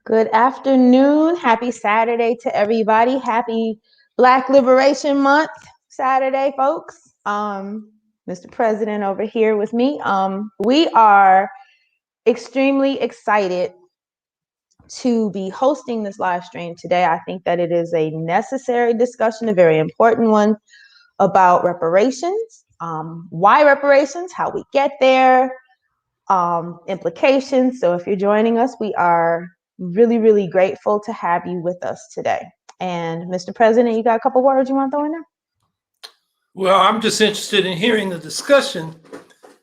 Good afternoon. Happy Saturday to everybody. Happy Black Liberation Month Saturday, folks. Mr. President over here with me. We are extremely excited to be hosting this live stream today. I think that it is a necessary discussion, a very important one about reparations, why reparations, how we get there, implications. So if you're joining us, we are really grateful to have you with us today. And Mr. President, you got a couple words you want to throw in there? Well, I'm just interested in hearing the discussion.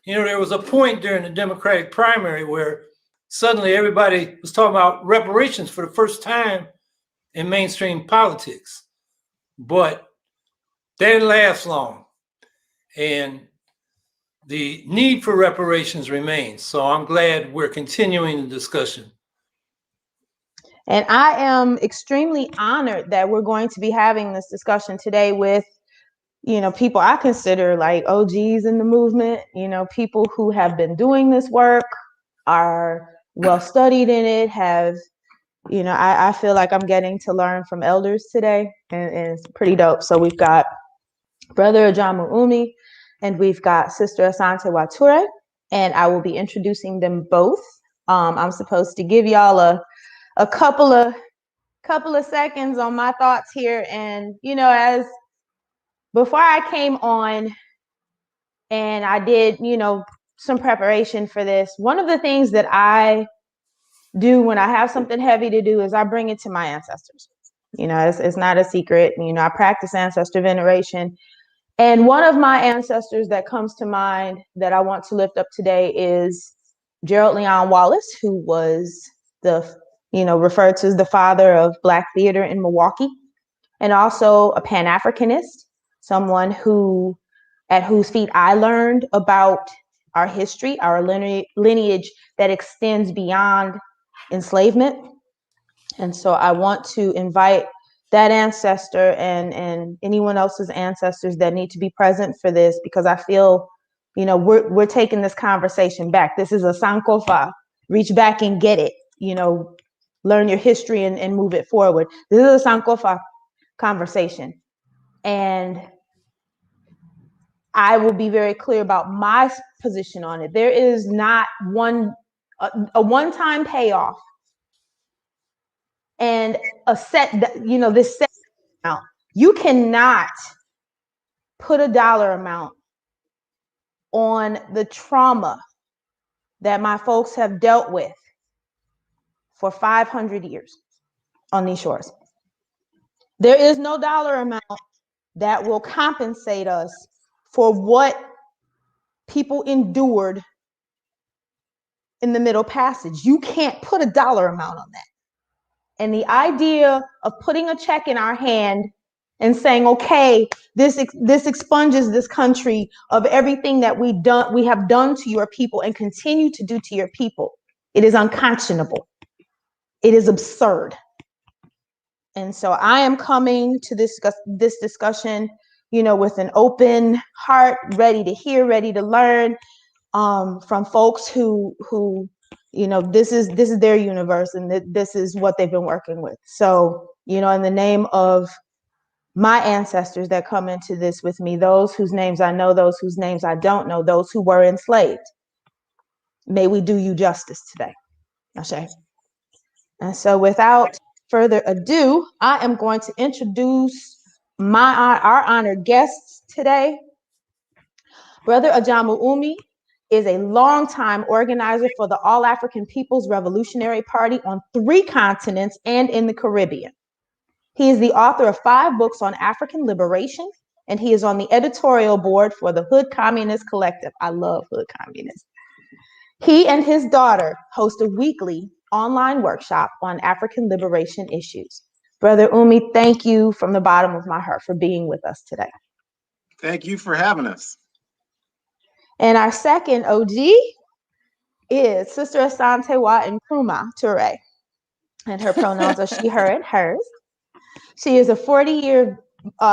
You know, there was a point during the Democratic primary where suddenly everybody was talking about reparations for the first time in mainstream politics, but that didn't last long. And the need for reparations remains. So I'm glad we're continuing the discussion. And I am extremely honored that we're going to be having this discussion today with, people I consider like OGs in the movement, people who have been doing this work, are well studied in it, have, I feel like I'm getting to learn from elders today, and it's pretty dope. So we've got Brother Ahjamu Umi, and we've got Sister Asantewaa Ture, and I will be introducing them both. I'm supposed to give y'all a couple of seconds on my thoughts here, and as before I came on and I did some preparation for this, one of the things that I do when I have something heavy to do is I bring it to my ancestors. It's not a secret. I practice ancestor veneration. And one of my ancestors that comes to mind that I want to lift up today is Gerald Leon Wallace, who was referred to as the father of Black theater in Milwaukee, and also a Pan-Africanist, someone at whose feet I learned about our history, our lineage that extends beyond enslavement. And so I want to invite that ancestor and anyone else's ancestors that need to be present for this, because I feel, we're taking this conversation back. This is a Sankofa, reach back and get it, learn your history and move it forward. This is a Sankofa conversation. And I will be very clear about my position on it. There is not a one-time payoff and a set, this set amount. You cannot put a dollar amount on the trauma that my folks have dealt with for 500 years on these shores. There is no dollar amount that will compensate us for what people endured in the Middle Passage. You can't put a dollar amount on that. And the idea of putting a check in our hand and saying, okay, this expunges this country of everything that we have done to your people and continue to do to your people. It is unconscionable. It is absurd. And so I am coming to this discussion, with an open heart, ready to hear, ready to learn, from folks who this is their universe, and this is what they've been working with. So, in the name of my ancestors that come into this with me, those whose names I know, those whose names I don't know, those who were enslaved, may we do you justice today. Ashe. And so without further ado, I am going to introduce our honored guests today. Brother Ahjamu Umi is a longtime organizer for the All African People's Revolutionary Party on 3 continents and in the Caribbean. He is the author of 5 books on African liberation, and he is on the editorial board for the Hood Communist Collective. I love Hood Communists. He and his daughter host a weekly online workshop on African liberation issues. Brother Umi, thank you from the bottom of my heart for being with us today. Thank you for having us. And our second OG is Sister Asantewaa Nkrumah-Ture, and her pronouns are she, her, and hers. She is a 40-year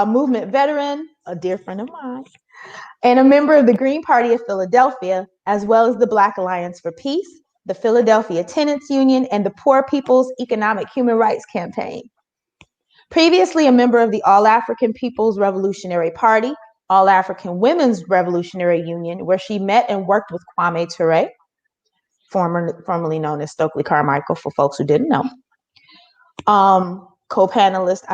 movement veteran, a dear friend of mine, and a member of the Green Party of Philadelphia, as well as the Black Alliance for Peace, the Philadelphia Tenants Union, and the Poor People's Economic Human Rights Campaign. Previously a member of the All African People's Revolutionary Party, All African Women's Revolutionary Union, where she met and worked with Kwame Ture, formerly known as Stokely Carmichael for folks who didn't know. Co-panelist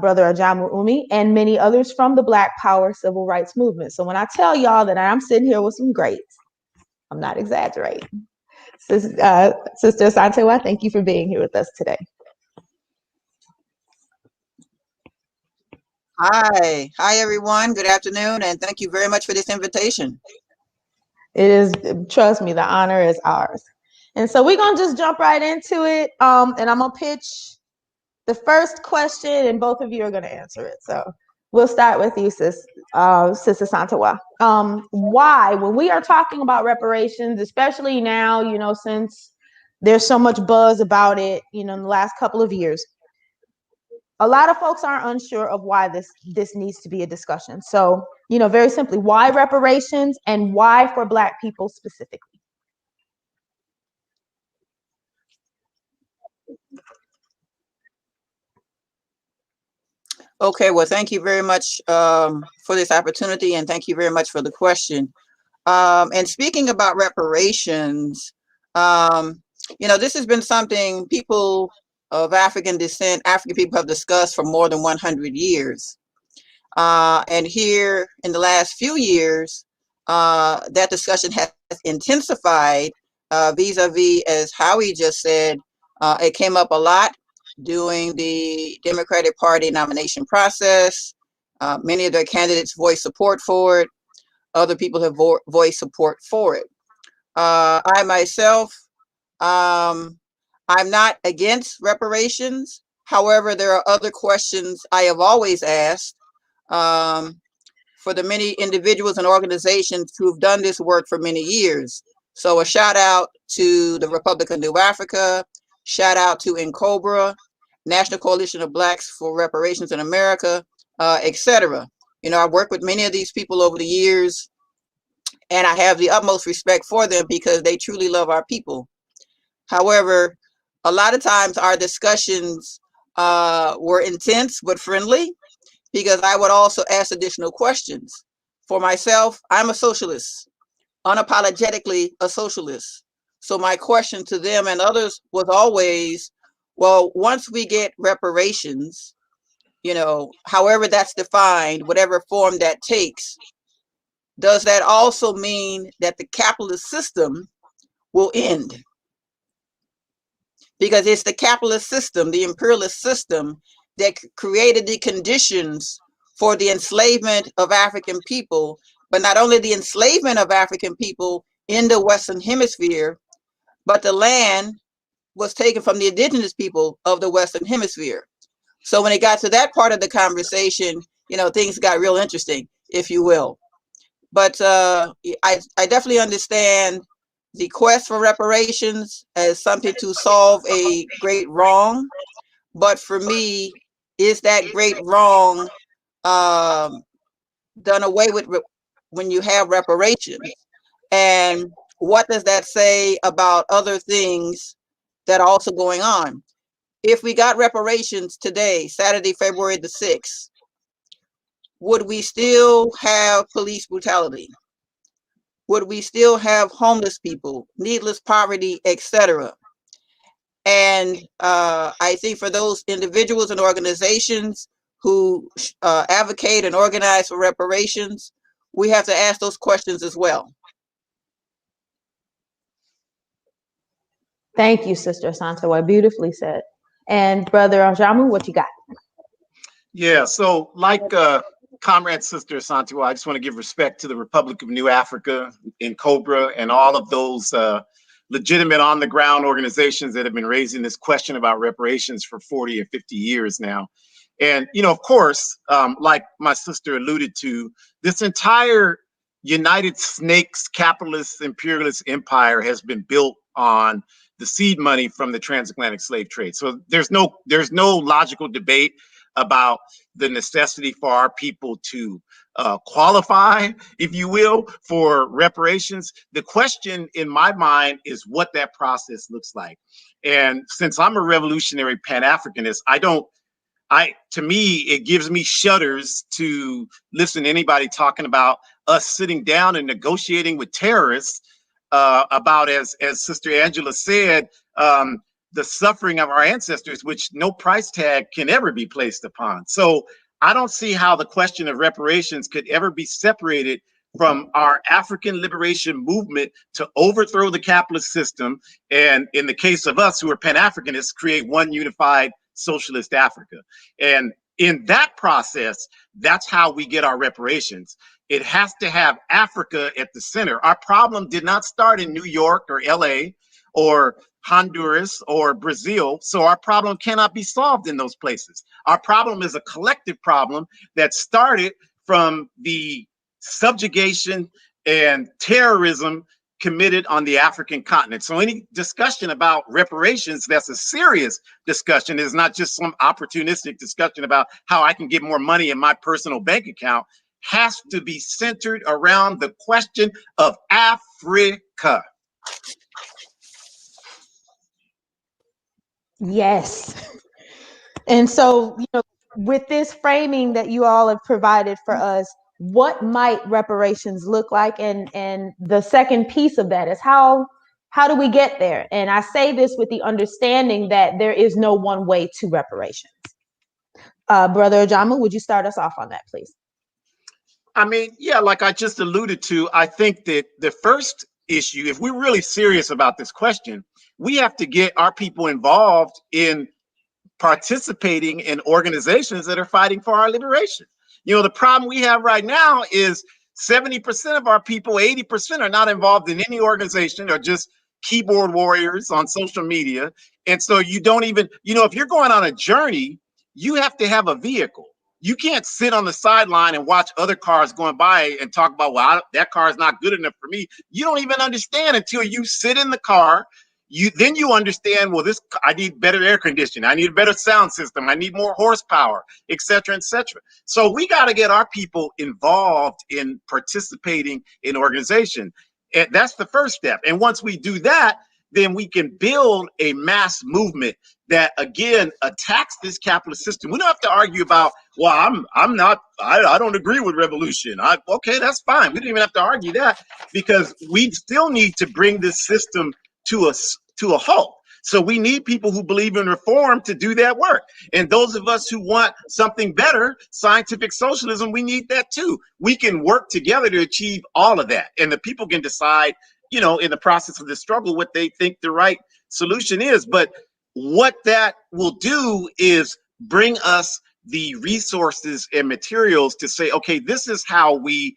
Brother Ahjamu Umi, and many others from the Black Power civil rights movement. So when I tell y'all that I'm sitting here with some greats, I'm not exaggerating. Sister Asantewaa, thank you for being here with us today. Hi everyone. Good afternoon, and thank you very much for this invitation. It is, trust me, the honor is ours. And so we're gonna just jump right into it. And I'm gonna pitch the first question, and both of you are gonna answer it. So we'll start with you, Sister Asantewaa. Why, when we are talking about reparations, especially now, you know, since there's so much buzz about it, you know, in the last couple of years, a lot of folks are unsure of why this needs to be a discussion. So, you know, very simply, why reparations and why for Black people specifically? Okay, well, thank you very much for this opportunity, and thank you very much for the question. And speaking about reparations, you know, this has been something people of African descent, African people have discussed for more than 100 years. And here in the last few years, that discussion has intensified vis-a-vis, as Howie just said, it came up a lot during the Democratic Party nomination process. Many of their candidates voiced support for it. Other people have voiced support for it. I myself, I'm not against reparations. However, there are other questions I have always asked for the many individuals and organizations who have done this work for many years. So a shout out to the Republic of New Africa, shout out to NCOBRA, National Coalition of Blacks for Reparations in America, etc. You know, I've worked with many of these people over the years, and I have the utmost respect for them because they truly love our people. However, a lot of times our discussions were intense but friendly, because I would also ask additional questions. For myself, I'm a socialist, unapologetically a socialist. So my question to them and others was always, well, once we get reparations, you know, however that's defined, whatever form that takes, does that also mean that the capitalist system will end? Because it's the capitalist system, the imperialist system, that created the conditions for the enslavement of African people, but not only the enslavement of African people in the Western Hemisphere, but the land was taken from the indigenous people of the Western Hemisphere. So when it got to that part of the conversation, you know, things got real interesting, if you will. But I definitely understand the quest for reparations as something to solve a great wrong. But for me, is that great wrong done away with when you have reparations? And what does that say about other things that are also going on? If we got reparations today, Saturday, February the 6th, would we still have police brutality? Would we still have homeless people, needless poverty, etc.? And I think for those individuals and organizations who advocate and organize for reparations, we have to ask those questions as well. Thank you, Sister Asantewaa. Beautifully said. And Brother Ahjamu, what you got? Yeah, so like Comrade Sister Asantewaa, I just want to give respect to the Republic of New Africa, NCOBRA, and all of those legitimate on-the-ground organizations that have been raising this question about reparations for 40 or 50 years now. And, you know, of course, like my sister alluded to, this entire United Snakes capitalist imperialist empire has been built on the seed money from the transatlantic slave trade. So there's no logical debate about the necessity for our people to qualify, if you will, for reparations. The question in my mind is what that process looks like. And since I'm a revolutionary Pan-Africanist, to me, it gives me shudders to listen to anybody talking about us sitting down and negotiating with terrorists about, as Sister Angela said, the suffering of our ancestors, which no price tag can ever be placed upon. So I don't see how the question of reparations could ever be separated from our African liberation movement to overthrow the capitalist system. And in the case of us who are Pan-Africanists, create one unified socialist Africa. And in that process, that's how we get our reparations. It has to have Africa at the center. Our problem did not start in New York or LA or Honduras or Brazil, so our problem cannot be solved in those places. Our problem is a collective problem that started from the subjugation and terrorism committed on the African continent. So any discussion about reparations that's a serious discussion is not just some opportunistic discussion about how I can get more money in my personal bank account, has to be centered around the question of Africa. Yes. And so, with this framing that you all have provided for us, what might reparations look like? And the second piece of that is how do we get there? And I say this with the understanding that there is no one way to reparations. Brother Ahjamu, would you start us off on that, please? I mean, yeah, like I just alluded to, I think that the first issue, if we're really serious about this question, we have to get our people involved in participating in organizations that are fighting for our liberation. The problem we have right now is 70% of our people, 80% are not involved in any organization, or just keyboard warriors on social media. And so you don't even, if you're going on a journey, you have to have a vehicle. You can't sit on the sideline and watch other cars going by and talk about, well, that car is not good enough for me. You don't even understand until you sit in the car. Then you understand, well, I need better air conditioning. I need a better sound system. I need more horsepower, et cetera, et cetera. So we got to get our people involved in participating in organization. And that's the first step. And once we do that, then we can build a mass movement that, again, attacks this capitalist system. We don't have to argue about, well, I don't agree with revolution. Okay, that's fine. We don't even have to argue that, because we still need to bring this system to a halt. So we need people who believe in reform to do that work. And those of us who want something better, scientific socialism, we need that too. We can work together to achieve all of that. And the people can decide, in the process of the struggle, what they think the right solution is. But what that will do is bring us the resources and materials to say, okay, this is how we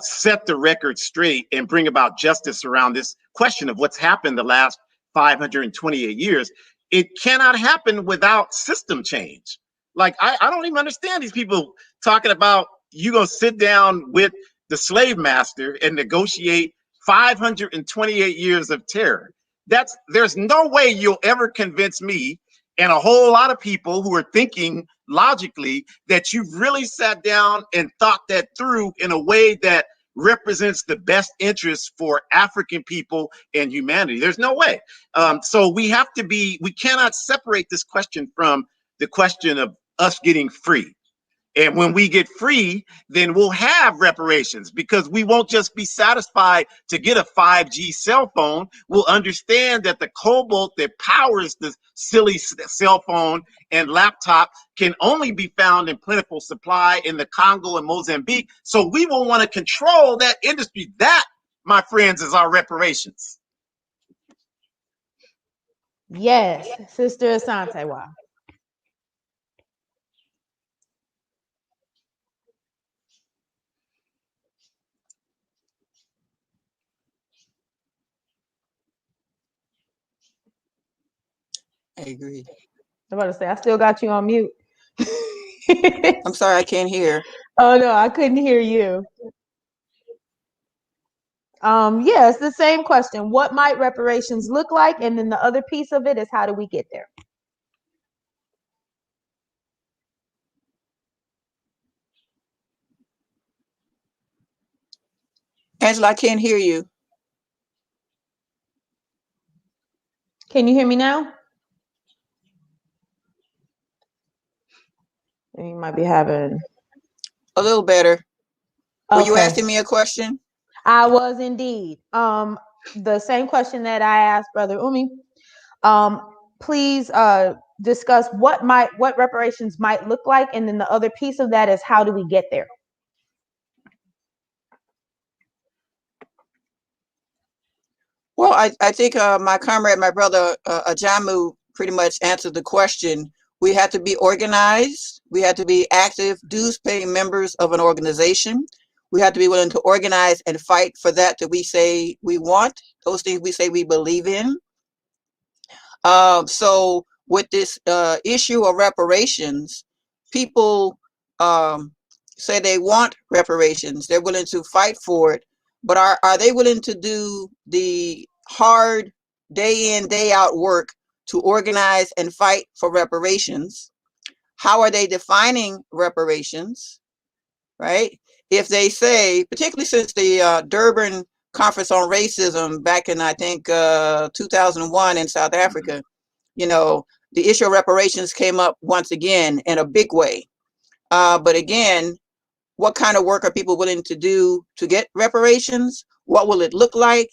set the record straight and bring about justice around this question of what's happened the last 528 years. It cannot happen without system change. Like, I don't even understand these people talking about you gonna sit down with the slave master and negotiate 528 years of terror. There's no way you'll ever convince me and a whole lot of people who are thinking logically that you've really sat down and thought that through in a way that represents the best interests for African people and humanity. There's no way. So we cannot separate this question from the question of us getting free. And when we get free, then we'll have reparations, because we won't just be satisfied to get a 5G cell phone. We'll understand that the cobalt that powers the silly cell phone and laptop can only be found in plentiful supply in the Congo and Mozambique. So we will want to control that industry. That, my friends, is our reparations. Yes, Sister Asantewaa. I agree. I'm about to say, I still got you on mute. I'm sorry, I can't hear. Oh no, I couldn't hear you. Yeah, it's the same question. What might reparations look like? And then the other piece of it is, how do we get there? Angela, I can't hear you. Can you hear me now? You might be having A little better. Were you okay. asking me a question? I was indeed. The same question that I asked Brother Umi. Please discuss what reparations might look like, and then the other piece of that is how do we get there? Well, I think my comrade, my brother Ahjamu, pretty much answered the question. We have to be organized. We have to be active, dues-paying members of an organization. We have to be willing to organize and fight for that we say we want, those things we say we believe in. So with this issue of reparations, people say they want reparations. They're willing to fight for it. But are they willing to do the hard day in, day out work to organize and fight for reparations? How are they defining reparations, right? If they say, particularly since the Durban Conference on Racism back in, I think, 2001 in South Africa, you know, the issue of reparations came up once again in a big way. But again, what kind of work are people willing to do to get reparations? What will it look like?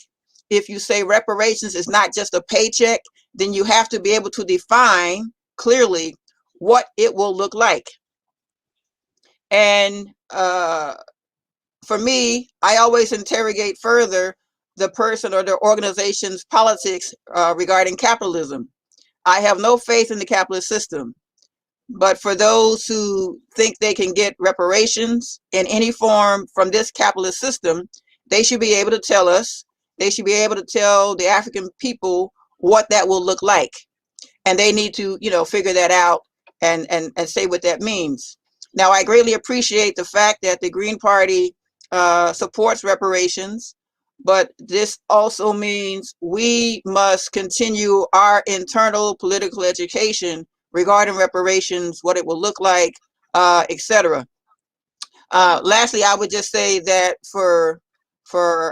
If you say reparations is not just a paycheck, then you have to be able to define clearly what it will look like. And for me, I always interrogate further the person or the organization's politics regarding capitalism. I have no faith in the capitalist system. But for those who think they can get reparations in any form from this capitalist system, they should be able to tell us, they should be able to tell the African people what that will look like. And they need to, you know, figure that out and say what that means. Now, I greatly appreciate the fact that the Green Party supports reparations, but this also means we must continue our internal political education regarding reparations, what it will look like, etc. Lastly, I would just say that for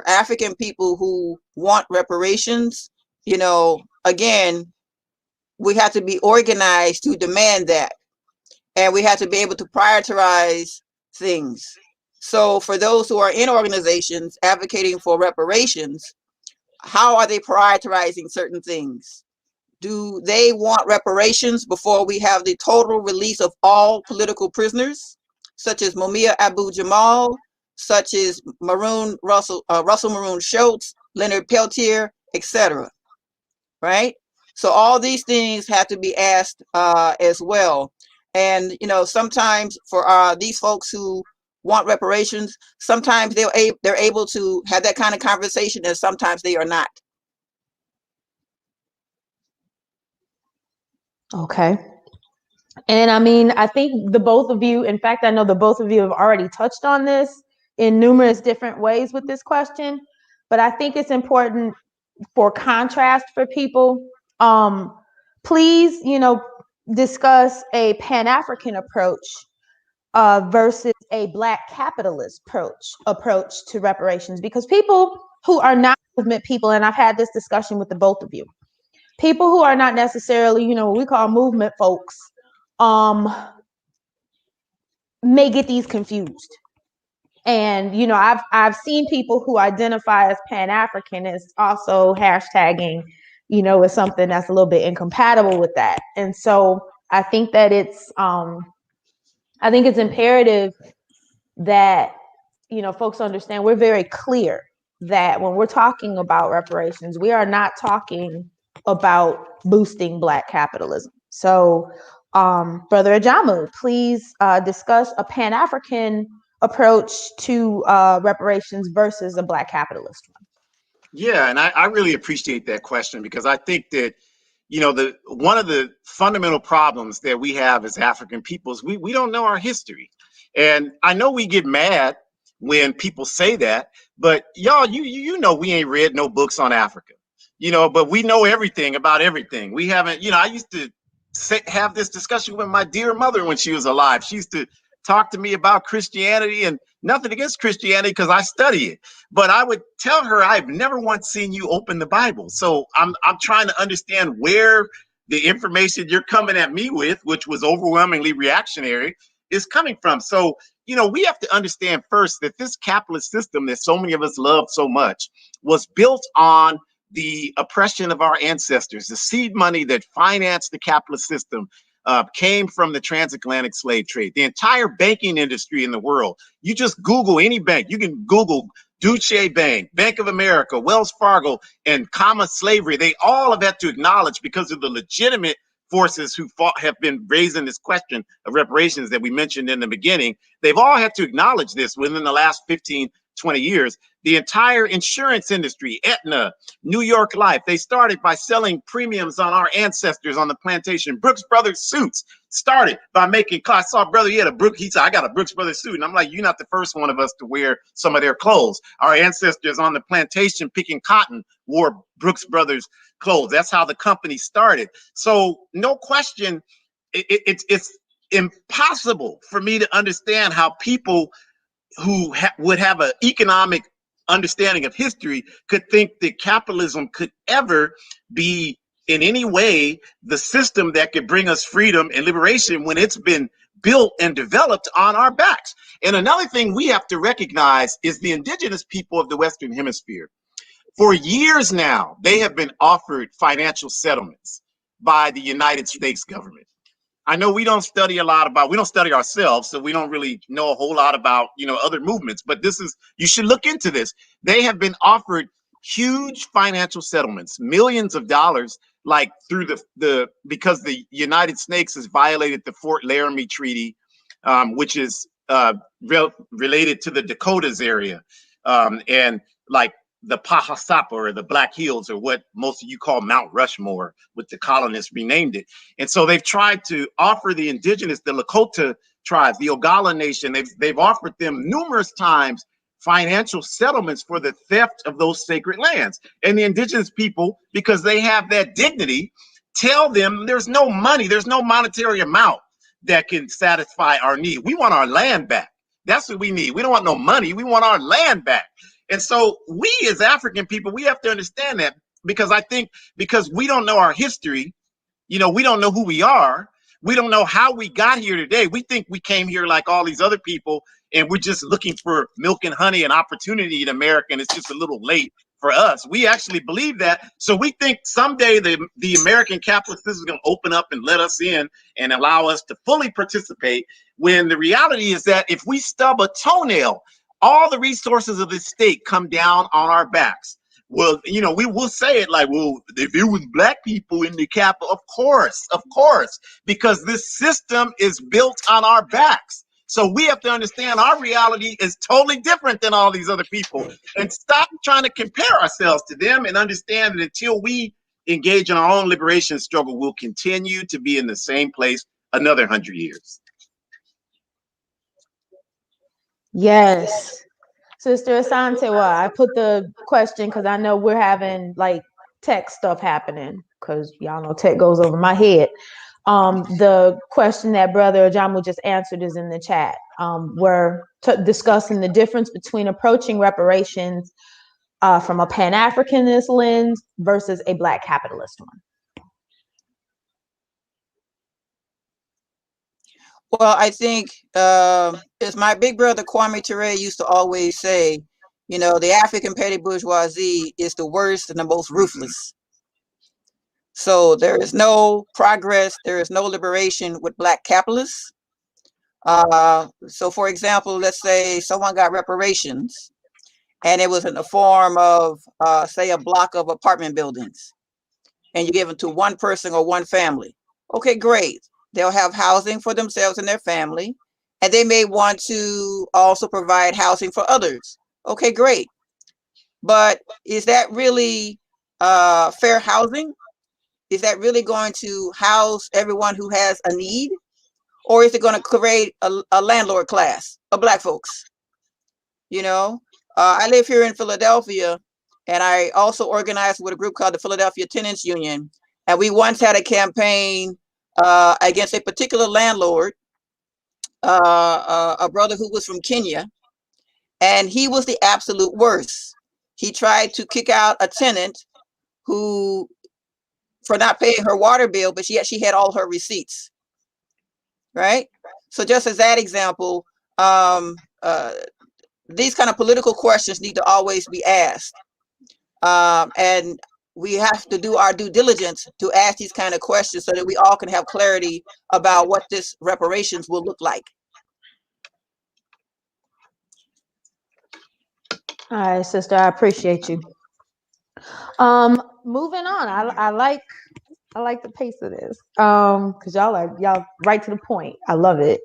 African people who want reparations, you know, again, we have to be organized to demand that, and we have to be able to prioritize things. So for those who are in organizations advocating for reparations, how are they prioritizing certain things? Do they want reparations before we have the total release of all political prisoners, such as Mumia Abu-Jamal, such as Russell Maroon Schultz, Leonard Peltier, etc.? Right? So all these things have to be asked as well. And you know, sometimes for these folks who want reparations, sometimes they're able to have that kind of conversation, and sometimes they are not. Okay. And I mean, I think the both of you, in fact, I know the both of you have already touched on this in numerous different ways with this question, but I think it's important for contrast for people. Please, you know, discuss a Pan-African approach versus a Black capitalist approach to reparations, because people who are not movement people, and I've had this discussion with the both of you, people who are not necessarily, you know, what we call movement folks, may get these confused. And you know, I've seen people who identify as Pan-African as also hashtagging, you know, as something that's a little bit incompatible with that. And so I think that it's imperative that, you know, folks understand we're very clear that when we're talking about reparations, we are not talking about boosting Black capitalism. So, Brother Ahjamu, please discuss a Pan-African approach to reparations versus a Black capitalist one. Yeah, and I really appreciate that question, because I think that, you know, one of the fundamental problems that we have as African peoples, we don't know our history. And I know we get mad when people say that, but y'all, you know, we ain't read no books on Africa, you know, but we know everything about everything. We haven't, you know, I used to have this discussion with my dear mother when she was alive. She used to talk to me about Christianity, and nothing against Christianity because I study it. But I would tell her, I've never once seen you open the Bible. So I'm trying to understand where the information you're coming at me with, which was overwhelmingly reactionary, is coming from. So, you know, we have to understand first that this capitalist system that so many of us love so much was built on the oppression of our ancestors. The seed money that financed the capitalist system came from the transatlantic slave trade. The entire banking industry in the world, you just Google any bank, you can Google Deutsche Bank, Bank of America, Wells Fargo, and comma slavery. They all have had to acknowledge, because of the legitimate forces who have been raising this question of reparations that we mentioned in the beginning, they've all had to acknowledge this within the last 15, 20 years. The entire insurance industry, Aetna, New York Life, they started by selling premiums on our ancestors on the plantation. Brooks Brothers suits started by making, I saw a brother, he said, I got a Brooks Brothers suit. And I'm like, you're not the first one of us to wear some of their clothes. Our ancestors on the plantation picking cotton wore Brooks Brothers clothes. That's how the company started. So no question, it's impossible for me to understand how people who would have an economic understanding of history could think that capitalism could ever be in any way the system that could bring us freedom and liberation when it's been built and developed on our backs. And another thing we have to recognize is the indigenous people of the Western Hemisphere. For years now, they have been offered financial settlements by the United States government. I know we don't study a lot about, we don't study ourselves, so we don't really know a whole lot about, you know, other movements, but this is, you should look into this. They have been offered huge financial settlements, millions of dollars, like through because the United States has violated the Fort Laramie Treaty, which is related to the Dakotas area, and like the Pahasapa or the Black Hills, or what most of you call Mount Rushmore, with the colonists renamed it. And so they've tried to offer the indigenous, the Lakota tribes, the Oglala Nation, they've offered them numerous times financial settlements for the theft of those sacred lands. And the indigenous people, because they have that dignity, tell them there's no money, there's no monetary amount that can satisfy our need. We want our land back. That's what we need. We don't want no money. We want our land back. And so we as African people, we have to understand that, because I think because we don't know our history, you know, we don't know who we are. We don't know how we got here today. We think we came here like all these other people, and we're just looking for milk and honey and opportunity in America, and it's just a little late for us. We actually believe that. So we think someday the American capitalist system is going to open up and let us in and allow us to fully participate, when the reality is that if we stub a toenail, all the resources of the state come down on our backs. Well, you know, we will say it like, well, if it was black people in the capital, of course, because this system is built on our backs. So we have to understand our reality is totally different than all these other people, and stop trying to compare ourselves to them, and understand that until we engage in our own liberation struggle, we'll continue to be in the same place another 100 years. Yes. Sister Asantewaa, I put the question because I know we're having like tech stuff happening, because y'all know tech goes over my head. The question that Brother Ahjamu just answered is in the chat. We're discussing the difference between approaching reparations from a Pan-Africanist lens versus a Black capitalist one. Well, I think, as my big brother Kwame Ture used to always say, you know, the African petty bourgeoisie is the worst and the most ruthless. So there is no progress, there is no liberation with Black capitalists. So for example, let's say someone got reparations, and it was in the form of, say, a block of apartment buildings, and you give it to one person or one family. Okay, great. They'll have housing for themselves and their family, and they may want to also provide housing for others. Okay, great. But is that really fair housing? Is that really going to house everyone who has a need? Or is it going to create a landlord class of Black folks? You know, I live here in Philadelphia, and I also organized with a group called the Philadelphia Tenants Union. And we once had a campaign against a particular landlord a brother who was from Kenya, and he was the absolute worst. He tried to kick out a tenant who, for not paying her water bill, but she had all her receipts, right? So just as that example, these kind of political questions need to always be asked. And we have to do our due diligence to ask these kind of questions so that we all can have clarity about what this reparations will look like. All right, sister, I appreciate you. Moving on. I like the pace of this. Because y'all right to the point. I love it.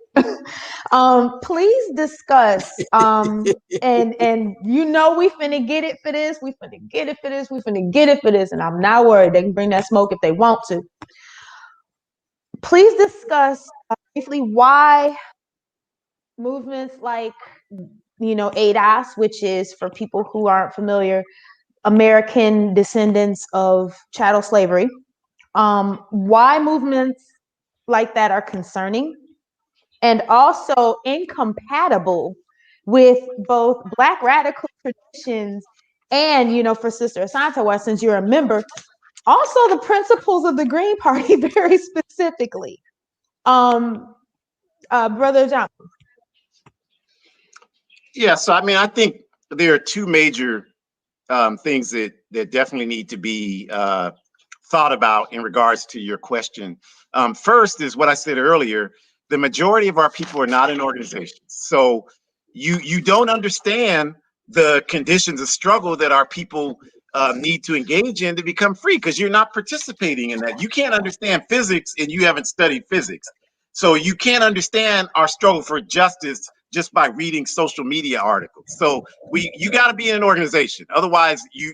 Please discuss. And you know we finna get it for this. We finna get it for this. We finna get it for this. And I'm not worried. They can bring that smoke if they want to. Please discuss briefly why movements like, ADAS, which is, for people who aren't familiar, American descendants of chattel slavery. Why movements like that are concerning and also incompatible with both Black radical traditions and, for Sister Asantewaa, since you're a member, also the principles of the Green Party very specifically. Brother John. Yeah, so I mean, I think there are two major things that definitely need to be thought about in regards to your question. First is what I said earlier: the majority of our people are not in organizations, so you don't understand the conditions of struggle that our people need to engage in to become free, because you're not participating in that. You can't understand physics and you haven't studied physics, so you can't understand our struggle for justice just by reading social media articles. So you got to be in an organization. Otherwise, you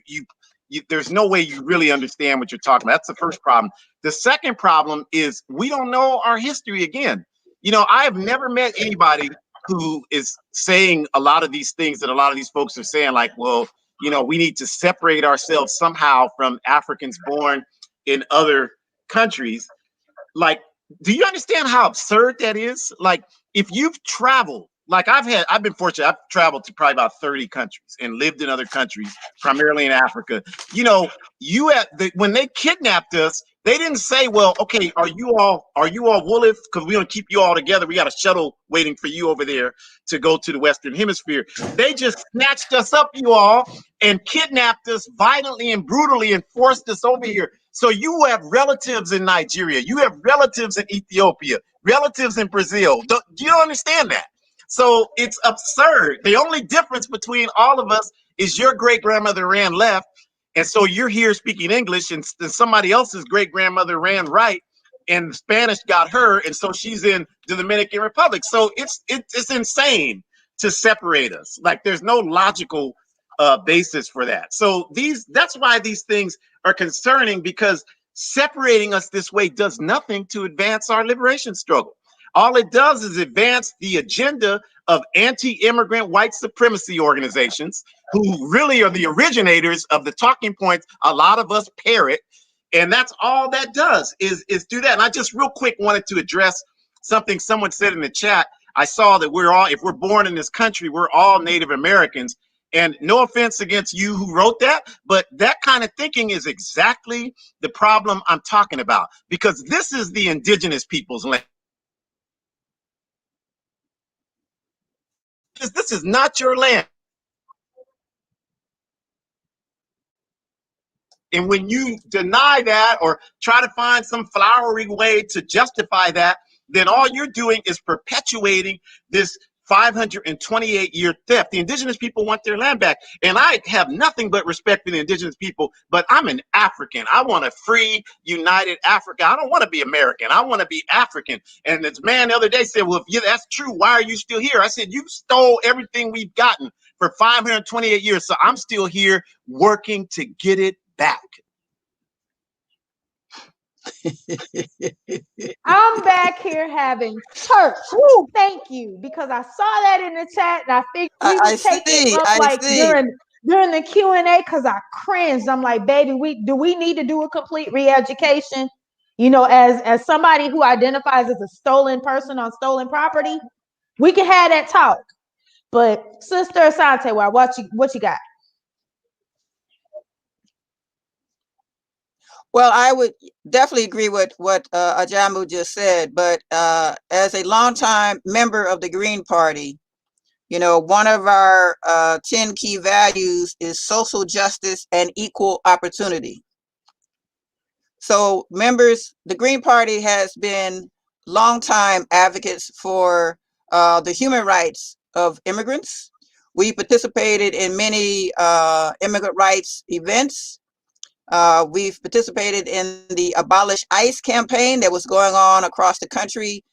there's no way you really understand what you're talking about. That's the first problem. The second problem is we don't know our history again. I have never met anybody who is saying a lot of these things that a lot of these folks are saying, like, well, we need to separate ourselves somehow from Africans born in other countries. Like, do you understand how absurd that is? Like, if you've traveled, like I've been fortunate. I've traveled to probably about 30 countries and lived in other countries, primarily in Africa. When they kidnapped us, they didn't say, well, okay, are you all Wolof? Because we don't keep you all together. We got a shuttle waiting for you over there to go to the Western Hemisphere. They just snatched us up, you all, and kidnapped us violently and brutally and forced us over here. So you have relatives in Nigeria, you have relatives in Ethiopia, relatives in Brazil. Do you understand that? So it's absurd. The only difference between all of us is your great grandmother ran left, and so you're here speaking English, and somebody else's great grandmother ran right, and Spanish got her, and so she's in the Dominican Republic. So it's insane to separate us. Like, there's no logical basis for that. So that's why these things are concerning, because separating us this way does nothing to advance our liberation struggle. All it does is advance the agenda of anti-immigrant white supremacy organizations, who really are the originators of the talking points a lot of us parrot. And that's all that does is do that. And I just real quick wanted to address something someone said in the chat. I saw that if we're born in this country, we're all Native Americans. And no offense against you who wrote that, but that kind of thinking is exactly the problem I'm talking about, because this is the indigenous people's land. This is not your land. And when you deny that or try to find some flowery way to justify that, then all you're doing is perpetuating this 528-year theft. The indigenous people want their land back. And I have nothing but respect for the indigenous people, but I'm an African. I want a free, united Africa. I don't want to be American. I want to be African. And this man the other day said, well, if that's true, why are you still here? I said, you stole everything we've gotten for 528 years. So I'm still here working to get it back. I'm back here having church. Woo, thank you. Because I saw that in the chat and I figured we would take it up like during the Q&A, because I cringed. I'm like, baby, do we need to do a complete re-education? As somebody who identifies as a stolen person on stolen property, We can have that talk. But Sister Asantewaa, what you got? Well, I would definitely agree with what Ahjamu just said, but as a longtime member of the Green Party, you know, one of our 10 key values is social justice and equal opportunity. So members, the Green Party has been longtime advocates for the human rights of immigrants. We participated in many immigrant rights events. We've participated in the Abolish ICE campaign that was going on across the country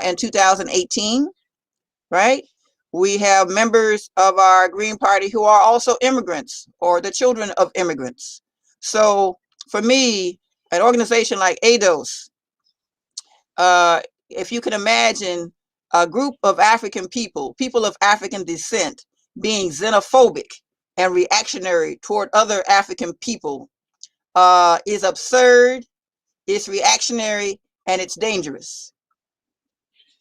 in 2018, right? We have members of our Green Party who are also immigrants or the children of immigrants. So for me, an organization like ADOS, if you can imagine a group of African people of African descent, being xenophobic and reactionary toward other African people, is absurd, it's reactionary, and it's dangerous,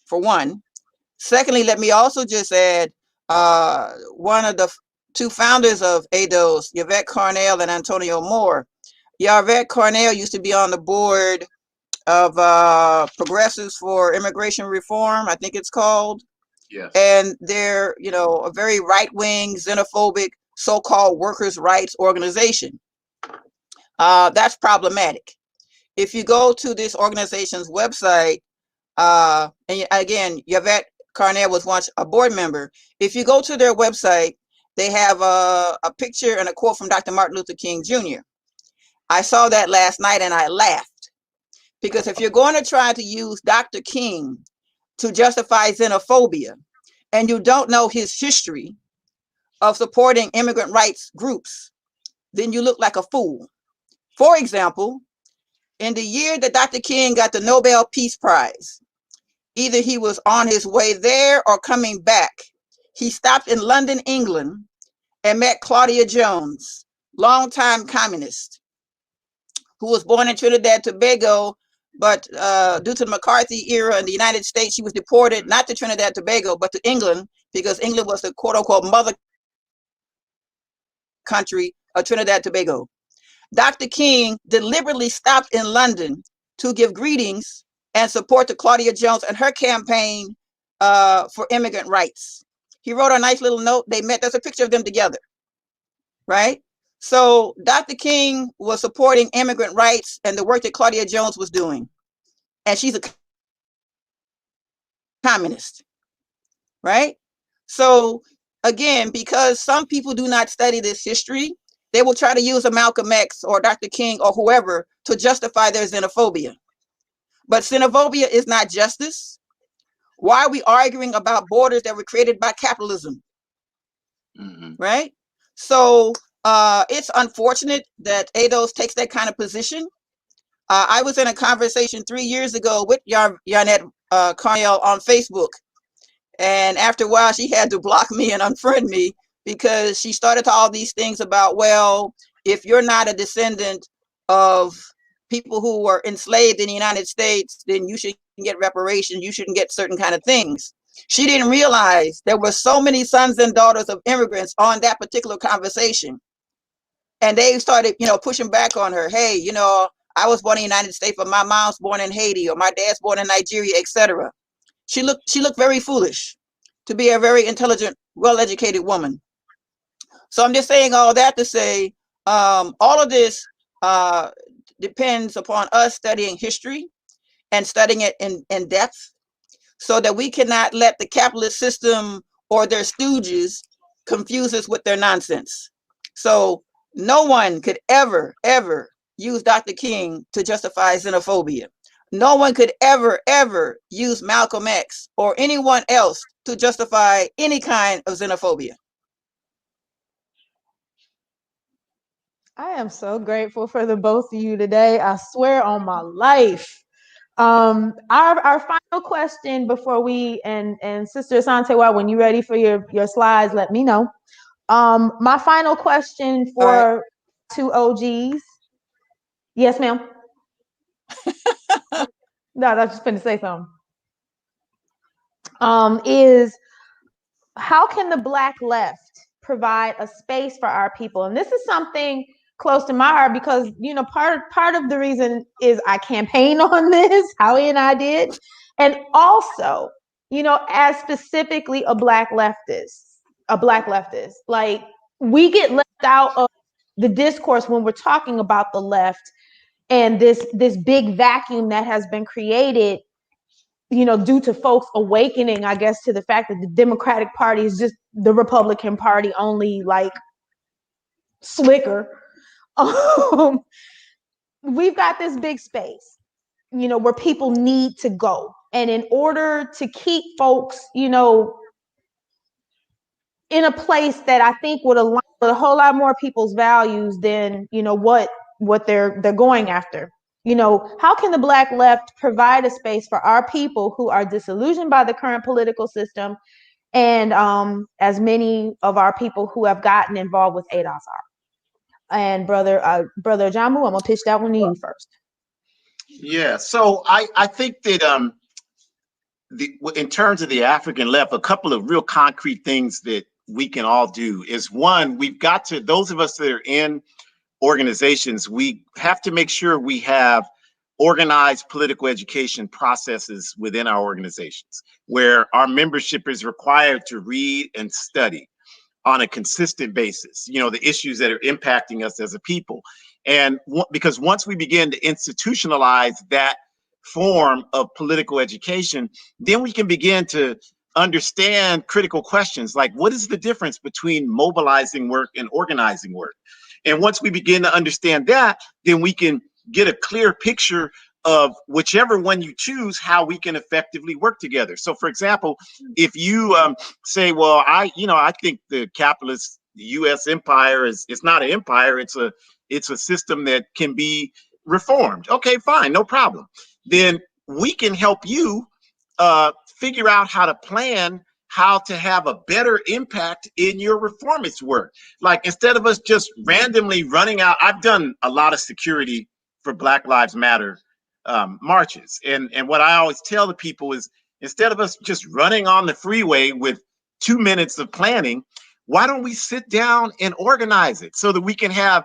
for one. Secondly, let me also just add, one of the two founders of ADOS, Yvette Carnell and Antonio Moore. Yvette Carnell used to be on the board of Progressives for Immigration Reform, I think it's called. Yes. And they're, you know, a very right-wing, xenophobic, so-called workers' rights organization. That's problematic. If you go to this organization's website, and again, Yvette Carnell was once a board member. If you go to their website, they have a picture and a quote from Dr. Martin Luther King Jr. I saw that last night and I laughed, because if you're going to try to use Dr. King to justify xenophobia and you don't know his history of supporting immigrant rights groups, then you look like a fool. For example, in the year that Dr. King got the Nobel Peace Prize, either he was on his way there or coming back, he stopped in London, England, and met Claudia Jones, longtime communist, who was born in Trinidad and Tobago, but due to the McCarthy era in the United States, she was deported not to Trinidad and Tobago, but to England, because England was the quote-unquote mother country of Trinidad and Tobago. Dr. King deliberately stopped in London to give greetings and support to Claudia Jones and her campaign for immigrant rights. He wrote a nice little note. They met. There's a picture of them together, right? So Dr. King was supporting immigrant rights and the work that Claudia Jones was doing. And she's a communist, right? So again, because some people do not study this history, they will try to use a Malcolm X or Dr. King or whoever to justify their xenophobia. But xenophobia is not justice. Why are we arguing about borders that were created by capitalism? Right? So it's unfortunate that ADOS takes that kind of position. I was in a conversation 3 years ago with Yvette Carnell on Facebook. And after a while, she had to block me and unfriend me, because she started all these things about, well, if you're not a descendant of people who were enslaved in the United States, then you should get reparations. You shouldn't get certain kind of things. She didn't realize there were so many sons and daughters of immigrants on that particular conversation. And they started, you know, pushing back on her. Hey, you know, I was born in the United States, but my mom's born in Haiti, or my dad's born in Nigeria, etc. She looked very foolish to be a very intelligent, well-educated woman. So I'm just saying all that to say, all of this depends upon us studying history and studying it in depth, so that we cannot let the capitalist system or their stooges confuse us with their nonsense. So no one could ever use Dr. King to justify xenophobia. No one could ever use Malcolm X or anyone else to justify any kind of xenophobia. I am so grateful for the both of you today. I swear on my life. Our final question before we and Sister Asantewaa, when you're ready for your slides, let me know. My final question for right. two OGs. Yes, ma'am. No, I was just going to say something. Is how can the Black left provide a space for our people? And this is something close to my heart because, you know, part of the reason is I campaigned on this, Howie and I did. And also, you know, as specifically a Black leftist, like we get left out of the discourse when we're talking about the left and this big vacuum that has been created, you know, due to folks awakening, I guess, to the fact that the Democratic Party is just the Republican Party, only like slicker. We've got this big space, you know, where people need to go. And in order to keep folks, you know, in a place that I think would align with a whole lot more people's values than, you know, what they're going after. You know, how can the Black left provide a space for our people who are disillusioned by the current political system, and as many of our people who have gotten involved with ADOS are? And brother Ahjamu, I'm gonna pitch that one to you first. Yeah, so I think that in terms of the African left, a couple of real concrete things that we can all do is, one, we've got to, those of us that are in organizations, we have to make sure we have organized political education processes within our organizations where our membership is required to read and study on a consistent basis, you know, the issues that are impacting us as a people. And because once we begin to institutionalize that form of political education, then we can begin to understand critical questions like, what is the difference between mobilizing work and organizing work? And once we begin to understand that, then we can get a clear picture of whichever one you choose, how we can effectively work together. So for example, if you say, well, I think the capitalist US empire it's not an empire, it's a system that can be reformed. Okay, fine, no problem. Then we can help you figure out how to plan how to have a better impact in your reformist work. Like, instead of us just randomly running out, I've done a lot of security for Black Lives Matter marches. And what I always tell the people is, instead of us just running on the freeway with 2 minutes of planning, why don't we sit down and organize it so that we can have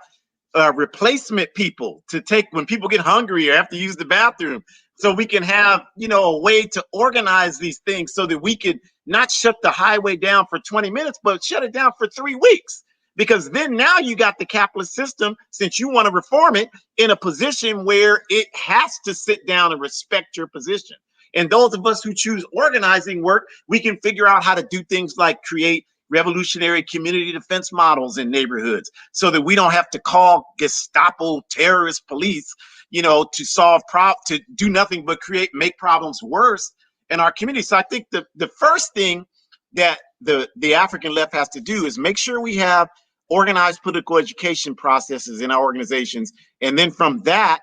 replacement people to take when people get hungry or have to use the bathroom, so we can have, you know, a way to organize these things so that we could not shut the highway down for 20 minutes, but shut it down for 3 weeks. Because then now you got the capitalist system, since you want to reform it, in a position where it has to sit down and respect your position. And those of us who choose organizing work, we can figure out how to do things like create revolutionary community defense models in neighborhoods so that we don't have to call Gestapo terrorist police, you know, to do nothing but make problems worse in our community. So I think the first thing that the African left has to do is make sure we have organized political education processes in our organizations, and then from that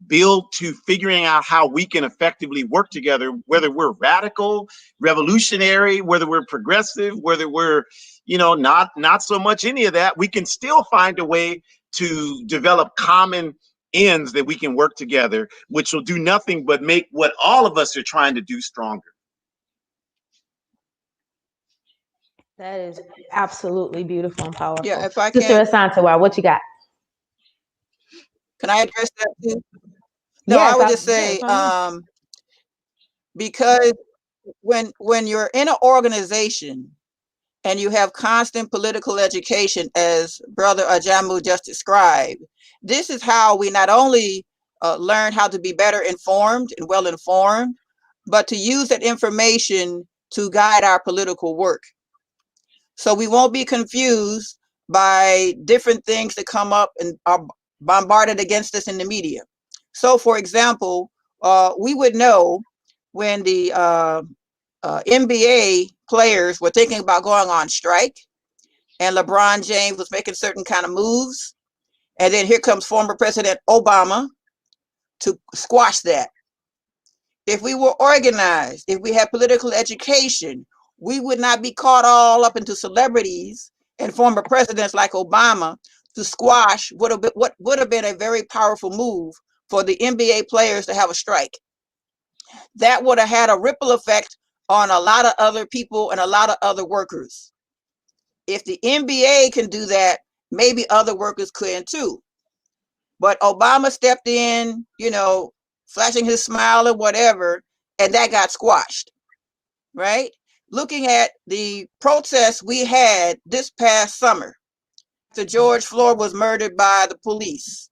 build to figuring out how we can effectively work together, whether we're radical, revolutionary, whether we're progressive, whether we're, you know, not so much any of that. We can still find a way to develop common ends that we can work together, which will do nothing but make what all of us are trying to do stronger. That is absolutely beautiful and powerful. Yeah, if I Sister can, Asantewaa, what you got? can I address that too? No, Yes, I would just say, because when you're in an organization and you have constant political education, as Brother Ahjamu just described, this is how we not only learn how to be better informed and well informed, but to use that information to guide our political work. So we won't be confused by different things that come up and are bombarded against us in the media. So for example, we would know when the NBA players were thinking about going on strike and LeBron James was making certain kind of moves. And then here comes former President Obama to squash that. If we were organized, if we had political education, we would not be caught all up into celebrities and former presidents like Obama to squash what would have been a very powerful move for the NBA players to have a strike. That would have had a ripple effect on a lot of other people and a lot of other workers. If the NBA can do that, maybe other workers can too. But Obama stepped in, you know, flashing his smile or whatever, and that got squashed, right? Looking at the protests we had this past summer, after George Floyd was murdered by the police,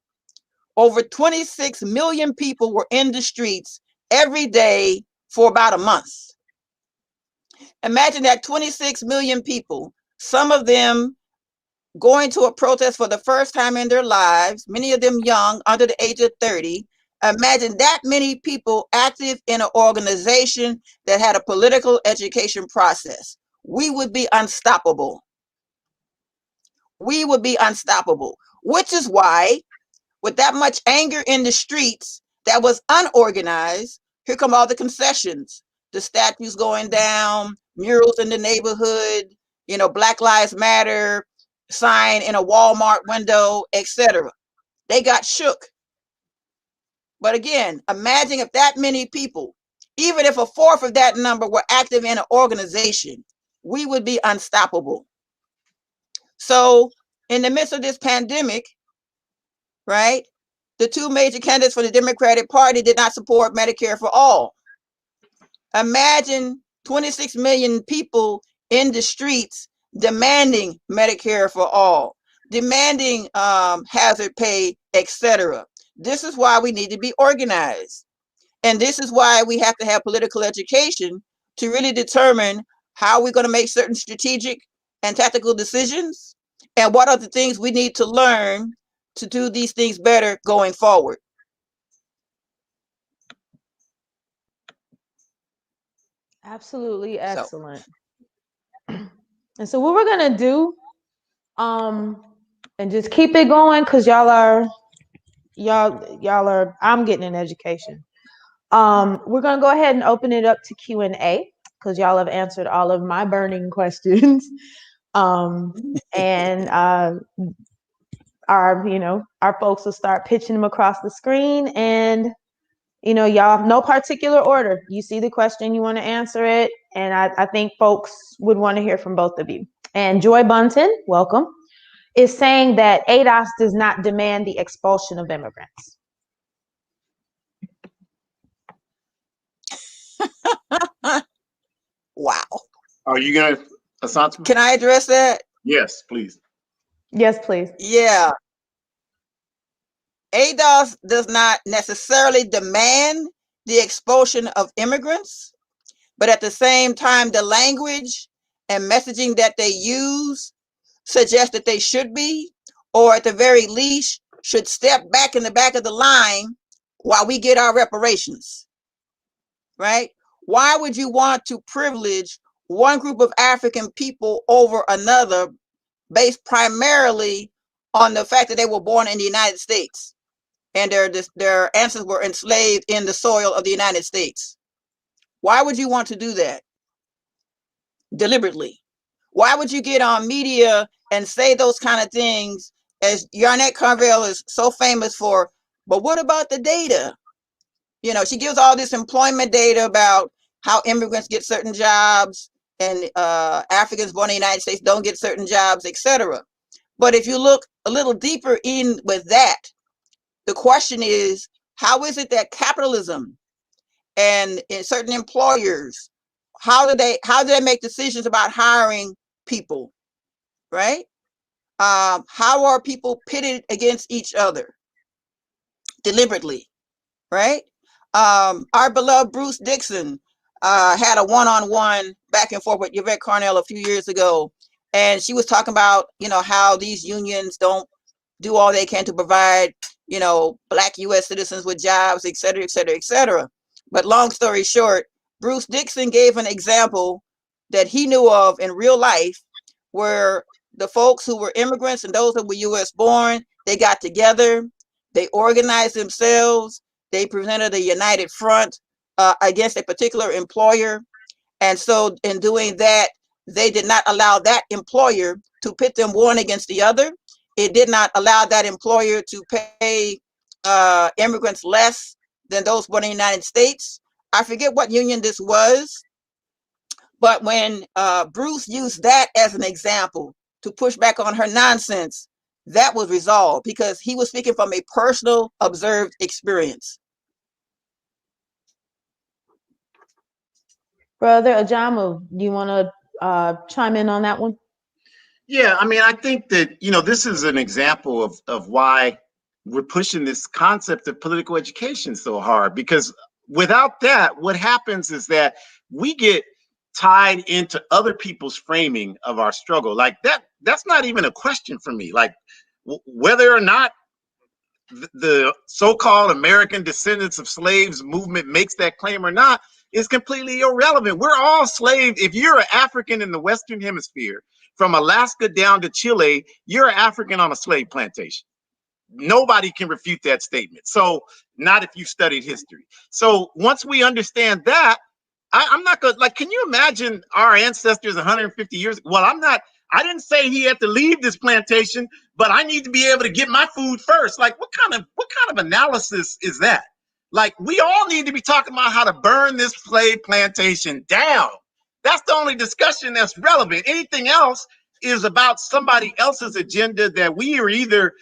over 26 million people were in the streets every day for about a month. Imagine that 26 million people, some of them going to a protest for the first time in their lives, many of them young, under the age of 30. Imagine that many people active in an organization that had a political education process. We would be unstoppable. We would be unstoppable, which is why, with that much anger in the streets that was unorganized, here come all the concessions, the statues going down, murals in the neighborhood, you know, Black Lives Matter sign in a Walmart window, etc. They got shook. But again, imagine if that many people, even if a fourth of that number were active in an organization, we would be unstoppable. So in the midst of this pandemic, right, the two major candidates for the Democratic Party did not support Medicare for all. Imagine 26 million people in the streets demanding Medicare for all, demanding hazard pay, etc. This is why we need to be organized. And this is why we have to have political education to really determine how we're going to make certain strategic and tactical decisions, and what are the things we need to learn to do these things better going forward. Absolutely excellent. And so what we're gonna do, and just keep it going, because y'all are, I'm getting an education. We're gonna go ahead and open it up to Q&A, because y'all have answered all of my burning questions. And our folks will start pitching them across the screen, and y'all, no particular order. You see the question, you want to answer it, and I think folks would want to hear from both of you. And Joy Bunton, welcome, is saying that ADOS does not demand the expulsion of immigrants. Wow. Are you going to, Asantewaa? Can I address that? Yes, please. Yes, please. Yeah. ADOS does not necessarily demand the expulsion of immigrants, but at the same time, the language and messaging that they use suggest that they should be, or at the very least, should step back in the back of the line while we get our reparations, right? Why would you want to privilege one group of African people over another based primarily on the fact that they were born in the United States and their ancestors were enslaved in the soil of the United States? Why would you want to do that deliberately? Why would you get on media and say those kind of things, as Yarnette Carville is so famous for? But what about the data? You know, she gives all this employment data about how immigrants get certain jobs and Africans born in the United States don't get certain jobs, etc. But if you look a little deeper in with that, the question is, how is it that capitalism and in certain employers, how do they make decisions about hiring people, right? How are people pitted against each other deliberately, right? Our beloved Bruce Dixon had a one-on-one back and forth with Yvette Carnell a few years ago, and she was talking about, how these unions don't do all they can to provide, Black U.S. citizens with jobs, et cetera, et cetera, et cetera. But long story short, Bruce Dixon gave an example that he knew of in real life, where the folks who were immigrants and those that were U.S. born, they got together, they organized themselves, they presented a united front against a particular employer. And so in doing that, they did not allow that employer to pit them one against the other. It did not allow that employer to pay immigrants less than those born in the United States. I forget what union this was, But when Bruce used that as an example to push back on her nonsense, that was resolved because he was speaking from a personal observed experience. Brother Ahjamu, do you want to chime in on that one? Yeah, I mean, I think that, this is an example of why we're pushing this concept of political education so hard, because without that, what happens is that we get tied into other people's framing of our struggle. Like that's not even a question for me. Like whether or not the so-called American descendants of slaves movement makes that claim or not is completely irrelevant. We're all slaves. If you're an African in the Western Hemisphere, from Alaska down to Chile, you're an African on a slave plantation. Nobody can refute that statement. So not if you studied history. So once we understand that, I'm not gonna, like, can you imagine our ancestors 150 years ago? Well, I didn't say he had to leave this plantation, but I need to be able to get my food first. Like, what kind of analysis is that? Like, we all need to be talking about how to burn this slave plantation down. That's the only discussion that's relevant. Anything else is about somebody else's agenda that we are either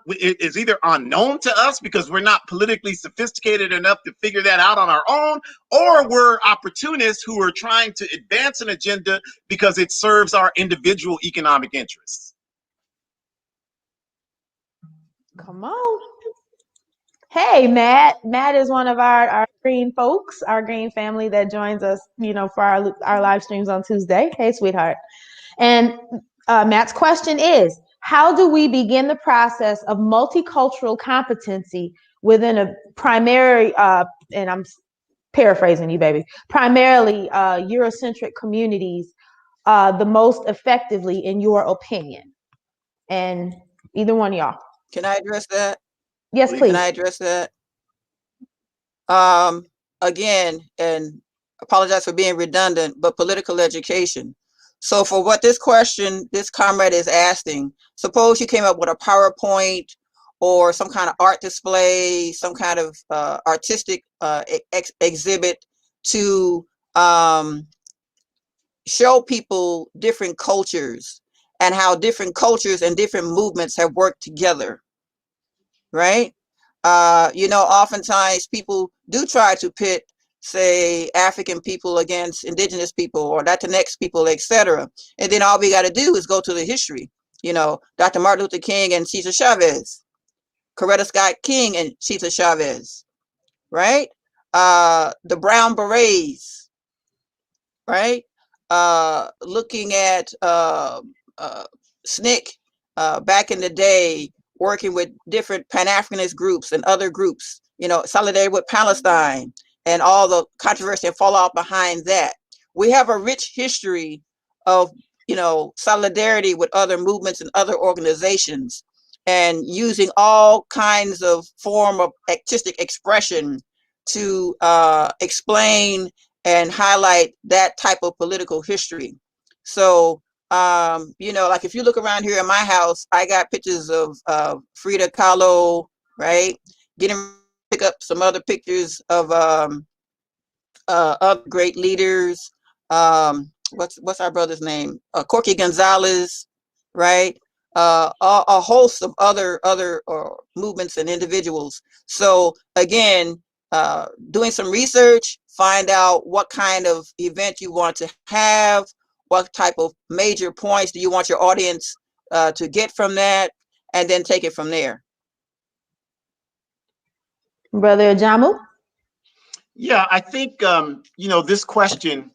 is either unknown to us because we're not politically sophisticated enough to figure that out on our own, or we're opportunists who are trying to advance an agenda because it serves our individual economic interests. Come on. Hey, Matt. Matt is one of our green folks, our green family that joins us, for our live streams on Tuesday. Hey, sweetheart. And Matt's question is, how do we begin the process of multicultural competency within a primary, and I'm paraphrasing you, baby, primarily Eurocentric communities the most effectively, in your opinion? And either one of y'all. Can I address that? Yes, please. Can I address that? Again, and apologize for being redundant, but political education. So for what this question, this comrade is asking, suppose you came up with a PowerPoint or some kind of art display, some kind of artistic exhibit to show people different cultures and how different cultures and different movements have worked together, right? Oftentimes people do try to pit, say, African people against indigenous people or Latinx people, etc. And then all we got to do is go to the history. Dr. Martin Luther King and Cesar Chavez, Coretta Scott King and Cesar Chavez, right? The Brown Berets, right? Looking at SNCC back in the day, working with different Pan-Africanist groups and other groups, solidarity with Palestine and all the controversy and fallout behind that. We have a rich history of, solidarity with other movements and other organizations, and using all kinds of form of artistic expression to explain and highlight that type of political history. So, like if you look around here in my house, I got pictures of Frida Kahlo, right? Getting to pick up some other pictures of other great leaders. What's our brother's name? Corky Gonzalez, right? A host of other movements and individuals. So again, doing some research, find out what kind of event you want to have, what type of major points do you want your audience to get from that, and then take it from there. Brother Ahjamu? Yeah, I think, this question,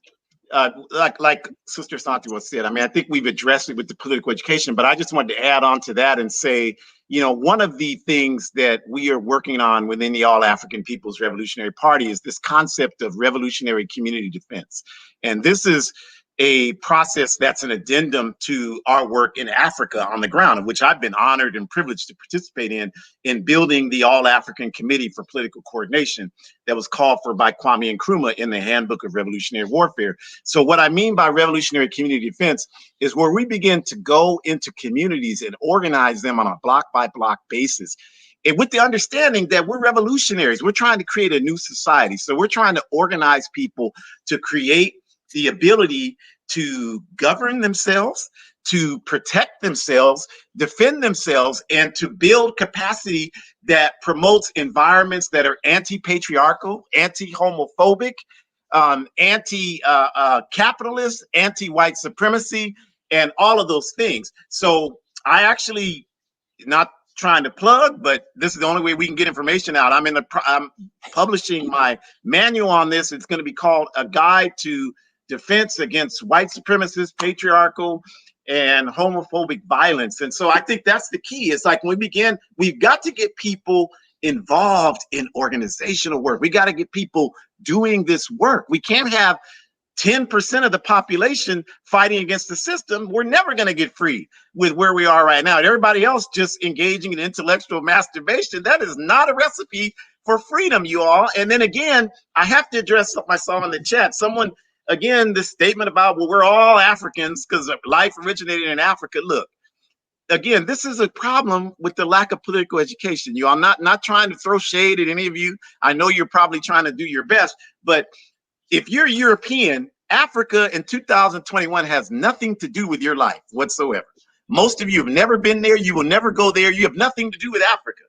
like Sister Asantewaa said, I mean, I think we've addressed it with the political education, but I just wanted to add on to that and say, one of the things that we are working on within the All African People's Revolutionary Party is this concept of revolutionary community defense. And this is a process that's an addendum to our work in Africa on the ground, of which I've been honored and privileged to participate in building the All African Committee for Political Coordination that was called for by Kwame Nkrumah in the Handbook of Revolutionary Warfare. So what I mean by revolutionary community defense is where we begin to go into communities and organize them on a block by block basis, and with the understanding that we're revolutionaries. We're trying to create a new society. So we're trying to organize people to create the ability to govern themselves, to protect themselves, defend themselves, and to build capacity that promotes environments that are anti-patriarchal, anti-homophobic, anti-capitalist, anti-white supremacy, and all of those things. So I actually, not trying to plug, but this is the only way we can get information out. I'm publishing my manual on this. It's going to be called A Guide to Defense Against White Supremacist, Patriarchal, and Homophobic Violence. And so I think that's the key. It's like when we begin, we've got to get people involved in organizational work. We got to get people doing this work. We can't have 10% of the population fighting against the system. We're never going to get free with where we are right now. And everybody else just engaging in intellectual masturbation. That is not a recipe for freedom, you all. And then again, I have to address something I saw in the chat. Someone, again, this statement about, well, we're all Africans because life originated in Africa. Look, again, this is a problem with the lack of political education. I'm not trying to throw shade at any of you. I know you're probably trying to do your best, but if you're European, Africa in 2021 has nothing to do with your life whatsoever. Most of you have never been there. You will never go there. You have nothing to do with Africa.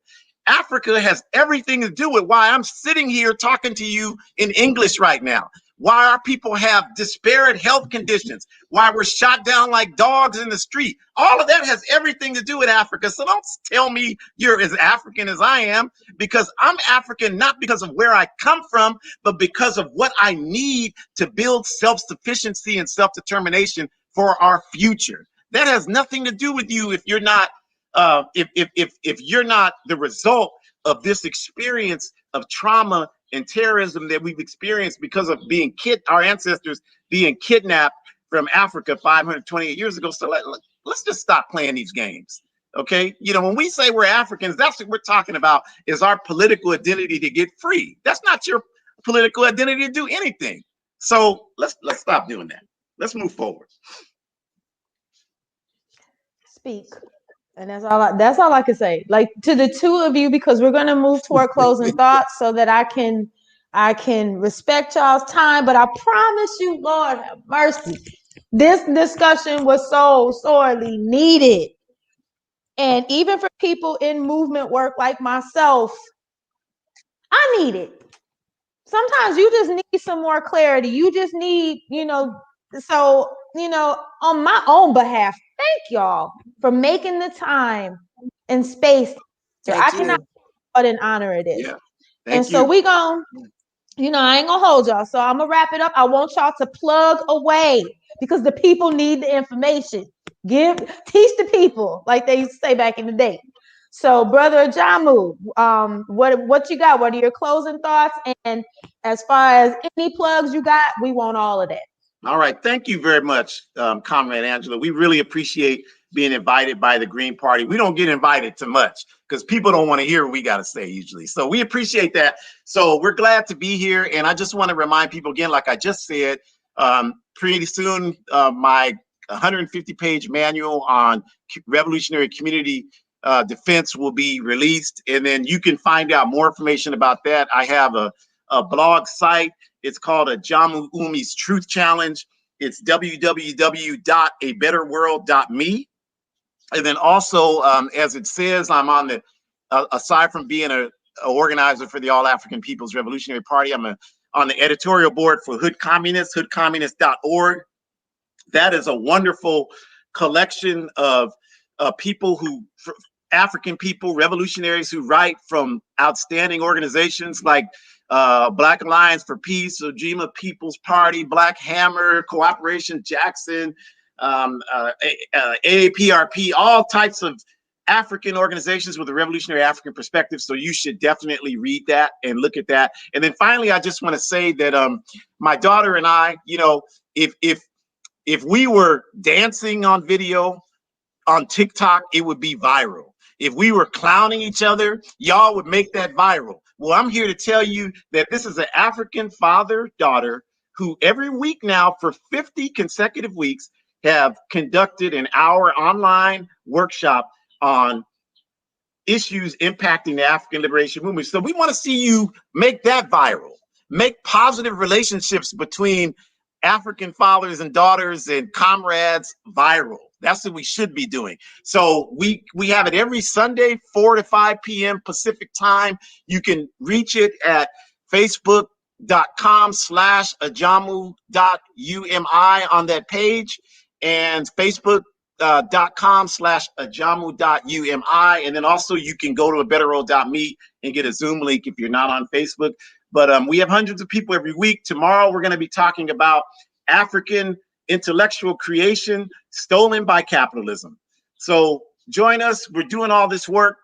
Africa has everything to do with why I'm sitting here talking to you in English right now. Why our people have disparate health conditions, why we're shot down like dogs in the street. All of that has everything to do with Africa. So don't tell me you're as African as I am, because I'm African not because of where I come from, but because of what I need to build self-sufficiency and self-determination for our future. That has nothing to do with you if you're not if you're not the result of this experience of trauma and terrorism that we've experienced because of being our ancestors being kidnapped from Africa 528 years ago. So let's just stop playing these games. Okay, when we say we're Africans, that's what we're talking about, is our political identity to get free. That's not your political identity to do anything. So let's stop doing that. Let's move forward. Speak. And that's all I can say. Like, to the two of you, because we're going to move toward closing thoughts so that I can respect y'all's time. But I promise you, Lord have mercy, this discussion was so sorely needed. And even for people in movement work like myself, I need it. Sometimes you just need some more clarity. You just need, so, on my own behalf, thank y'all for making the time and space. I cannot what an honor it is. Yeah. And so we gon', I ain't gonna hold y'all. So I'm gonna wrap it up. I want y'all to plug away because the people need the information. Teach the people, like they used to say back in the day. So, Brother Ahjamu, what you got? What are your closing thoughts? And as far as any plugs you got, we want all of that. All right. Thank you very much, Comrade Angela. We really appreciate being invited by the Green Party. We don't get invited to much because people don't want to hear what we got to say usually. So we appreciate that. So we're glad to be here. And I just want to remind people again, like I just said, pretty soon, my 150-page manual on revolutionary community defense will be released. And then you can find out more information about that. I have a blog site. It's called Ahjamu Umi's Truth Challenge. It's www.abetterworld.me. And then also, as it says, I'm on the, aside from being an organizer for the All African People's Revolutionary Party, I'm on the editorial board for Hood Communist, hoodcommunist.org. That is a wonderful collection of people African people, revolutionaries who write from outstanding organizations like Black Alliance for Peace, Ojima People's Party, Black Hammer, Cooperation Jackson, AAPRP, all types of African organizations with a revolutionary African perspective. So you should definitely read that and look at that. And then finally, I just want to say that my daughter and I, if we were dancing on video on TikTok, it would be viral. If we were clowning each other, y'all would make that viral. Well, I'm here to tell you that this is an African father-daughter who every week now for 50 consecutive weeks have conducted an hour online workshop on issues impacting the African liberation movement. So we want to see you make that viral, make positive relationships between African fathers and daughters and comrades viral. That's what we should be doing. So we have it every Sunday, 4 to 5 p.m. Pacific time. You can reach it at facebook.com/ahjamu.umi on that page, and facebook.com/ahjamu.umi. And then also you can go to abetterroad.me and get a Zoom link if you're not on Facebook. But we have hundreds of people every week. Tomorrow, we're going to be talking about African intellectual creation stolen by capitalism. So join us. We're doing all this work.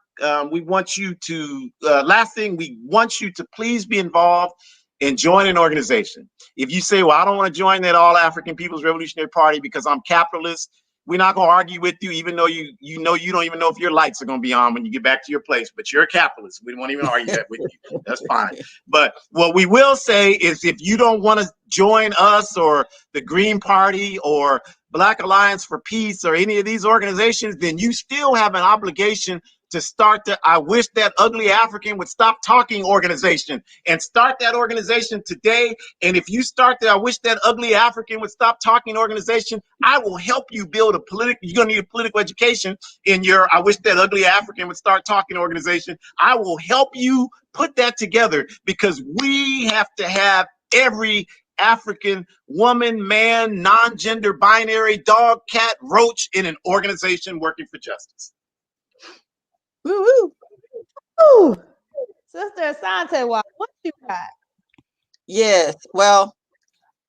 We want you to, last thing, we want you to please be involved and join an organization. If you say, well, I don't want to join that All African People's Revolutionary Party because I'm capitalist, we're not going to argue with you, even though you know you don't even know if your lights are going to be on when you get back to your place, but you're a capitalist. We won't even argue that with you. That's fine. But what we will say is if you don't want to join us or the Green Party or Black Alliance for Peace or any of these organizations, then you still have an obligation to start the I Wish That Ugly African Would Stop Talking organization, and start that organization today. And if you start the I Wish That Ugly African Would Stop Talking organization, I will help you build a political, you're gonna need a political education in your I Wish That Ugly African Would Start Talking organization. I will help you put that together, because we have to have every African woman, man, non-gender binary, dog, cat, roach in an organization working for justice. Woo-woo. Ooh. Sister Asantewaa, what you got? Yes, well,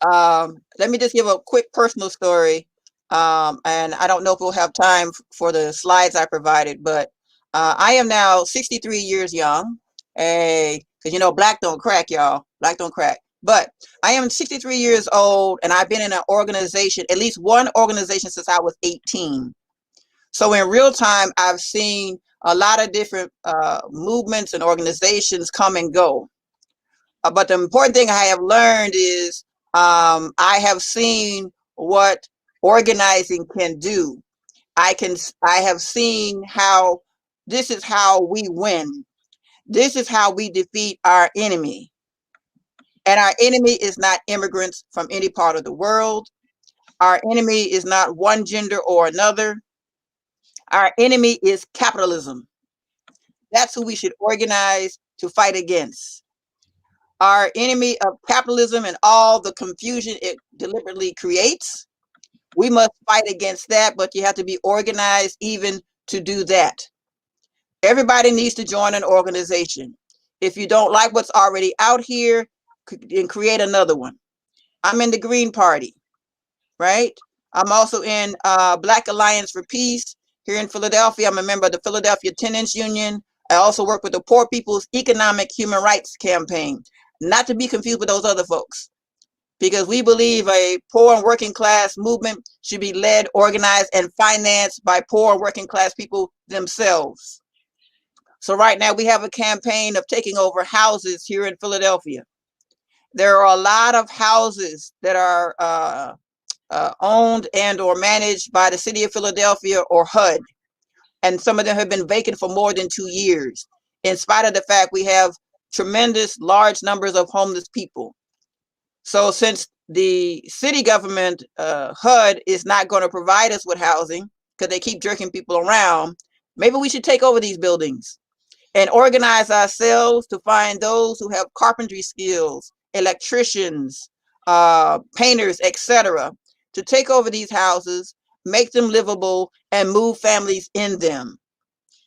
let me just give a quick personal story. And I don't know if we'll have time for the slides I provided, but I am now 63 years young. Because, you know, black don't crack, y'all. Black don't crack. But I am 63 years old, and I've been in an organization, at least one organization, since I was 18. So in real time, I've seen a lot of different movements and organizations come and go. But the important thing I have learned is I have seen what organizing can do. I have seen how this is how we win. This is how we defeat our enemy. And our enemy is not immigrants from any part of the world. Our enemy is not one gender or another. Our enemy is capitalism. That's who we should organize to fight against. Our enemy of capitalism and all the confusion it deliberately creates, we must fight against that, but you have to be organized even to do that. Everybody needs to join an organization. If you don't like what's already out here, then create another one. I'm in the Green Party, right? I'm also in Black Alliance for Peace here in Philadelphia. I'm a member of the Philadelphia Tenants Union. I also work with the Poor People's Economic Human Rights Campaign, not to be confused with those other folks, because we believe a poor and working class movement should be led, organized, and financed by poor and working class people themselves. So right now we have a campaign of taking over houses here in Philadelphia. There are a lot of houses that are owned and or managed by the city of Philadelphia or HUD. And some of them have been vacant for more than 2 years, in spite of the fact we have tremendous large numbers of homeless people. So since the city government, HUD, is not going to provide us with housing because they keep jerking people around, maybe we should take over these buildings and organize ourselves to find those who have carpentry skills, electricians, painters, etc., to take over these houses, make them livable, and move families in them.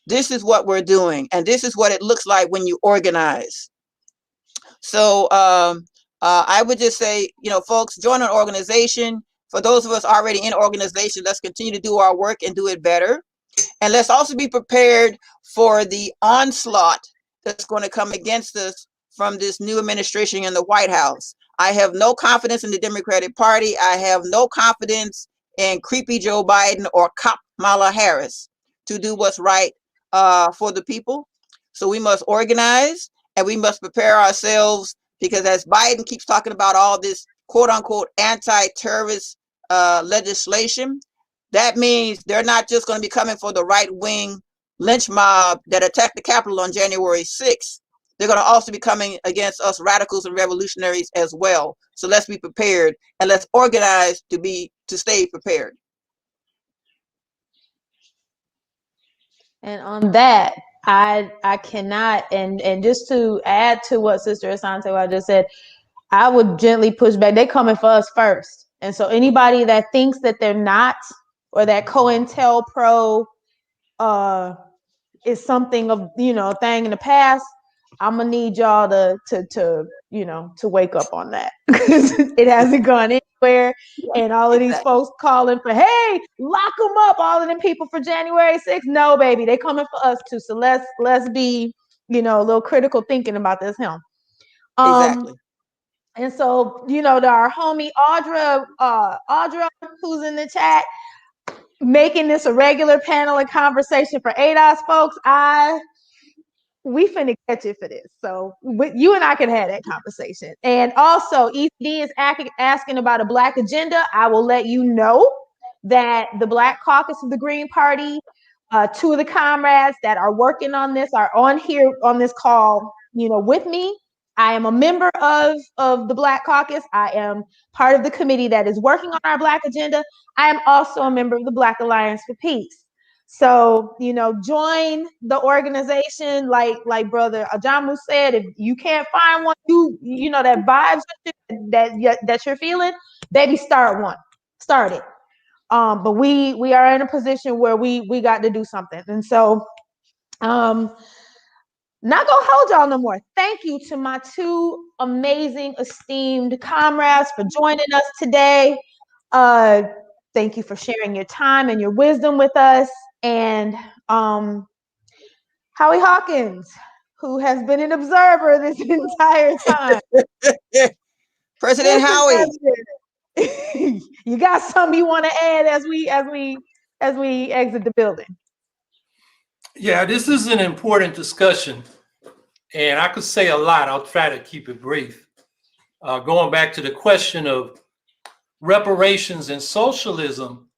This is what we're doing, and this is what it looks like when you organize. So I would just say, you know, folks, join an organization. For those of us already in organization, let's continue to do our work and do it better. And let's also be prepared for the onslaught that's going to come against us from this new administration in the White House. I have no confidence in the Democratic Party. I have no confidence in creepy Joe Biden or Kamala Harris to do what's right for the people. So we must organize and we must prepare ourselves, because as Biden keeps talking about all this quote unquote anti-terrorist legislation, that means they're not just going to be coming for the right-wing lynch mob that attacked the Capitol on January 6th. they're going to also be coming against us radicals and revolutionaries as well. So let's be prepared, and let's organize to stay prepared. And on that, I cannot, and just to add to what Sister Asantewaa just said, I would gently push back. They're coming for us first. And so anybody that thinks that they're not, or that COINTELPRO is something of, a thing in the past, I'm gonna need y'all to wake up on that, because it hasn't gone anywhere. And all of these folks calling for, hey, lock them up, all of them people for January 6th. No, baby, they coming for us too. So let's be, a little critical thinking about this helm. Exactly. And so, to our homie Audra, who's in the chat, making this a regular panel and conversation for ADOS folks, we finna catch it for this. So you and I can have that conversation. And also, ECD is asking about a Black agenda. I will let you know that the Black Caucus of the Green Party, two of the comrades that are working on this are on here on this call, with me. I am a member of the Black Caucus. I am part of the committee that is working on our Black agenda. I am also a member of the Black Alliance for Peace. So, join the organization, like Brother Ahjamu said. If you can't find one, that vibes that you're feeling, baby, start one. Start it. But we are in a position where we got to do something. And so, not gonna hold y'all no more. Thank you to my two amazing, esteemed comrades for joining us today. Thank you for sharing your time and your wisdom with us. And Howie Hawkins, who has been an observer this entire time. President Howie, you got something you want to add as we exit the building? Yeah, this is an important discussion, and I could say a lot. I'll try to keep it brief. Going back to the question of reparations and socialism,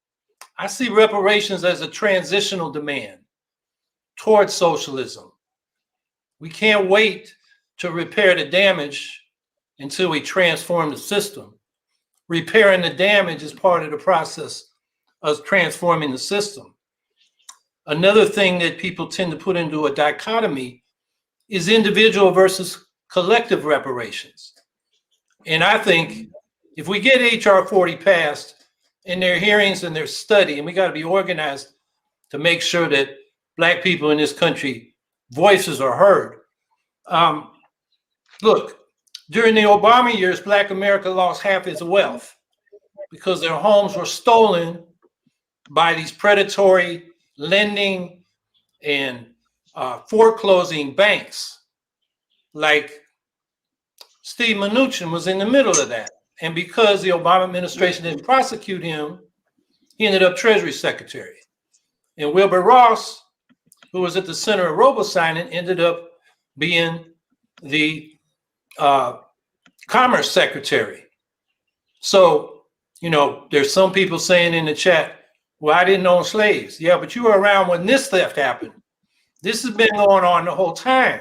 I see reparations as a transitional demand towards socialism. We can't wait to repair the damage until we transform the system. Repairing the damage is part of the process of transforming the system. Another thing that people tend to put into a dichotomy is individual versus collective reparations. And I think if we get HR 40 passed in their hearings and their study, and we got to be organized to make sure that Black people in this country voices are heard. Look, during the Obama years, Black America lost half its wealth because their homes were stolen by these predatory lending and foreclosing banks. Like Steve Mnuchin was in the middle of that. And because the Obama administration didn't prosecute him, he ended up Treasury Secretary. And Wilbur Ross, who was at the center of robo-signing, ended up being the Commerce Secretary. So, there's some people saying in the chat, well, I didn't own slaves. Yeah, but you were around when this theft happened. This has been going on the whole time.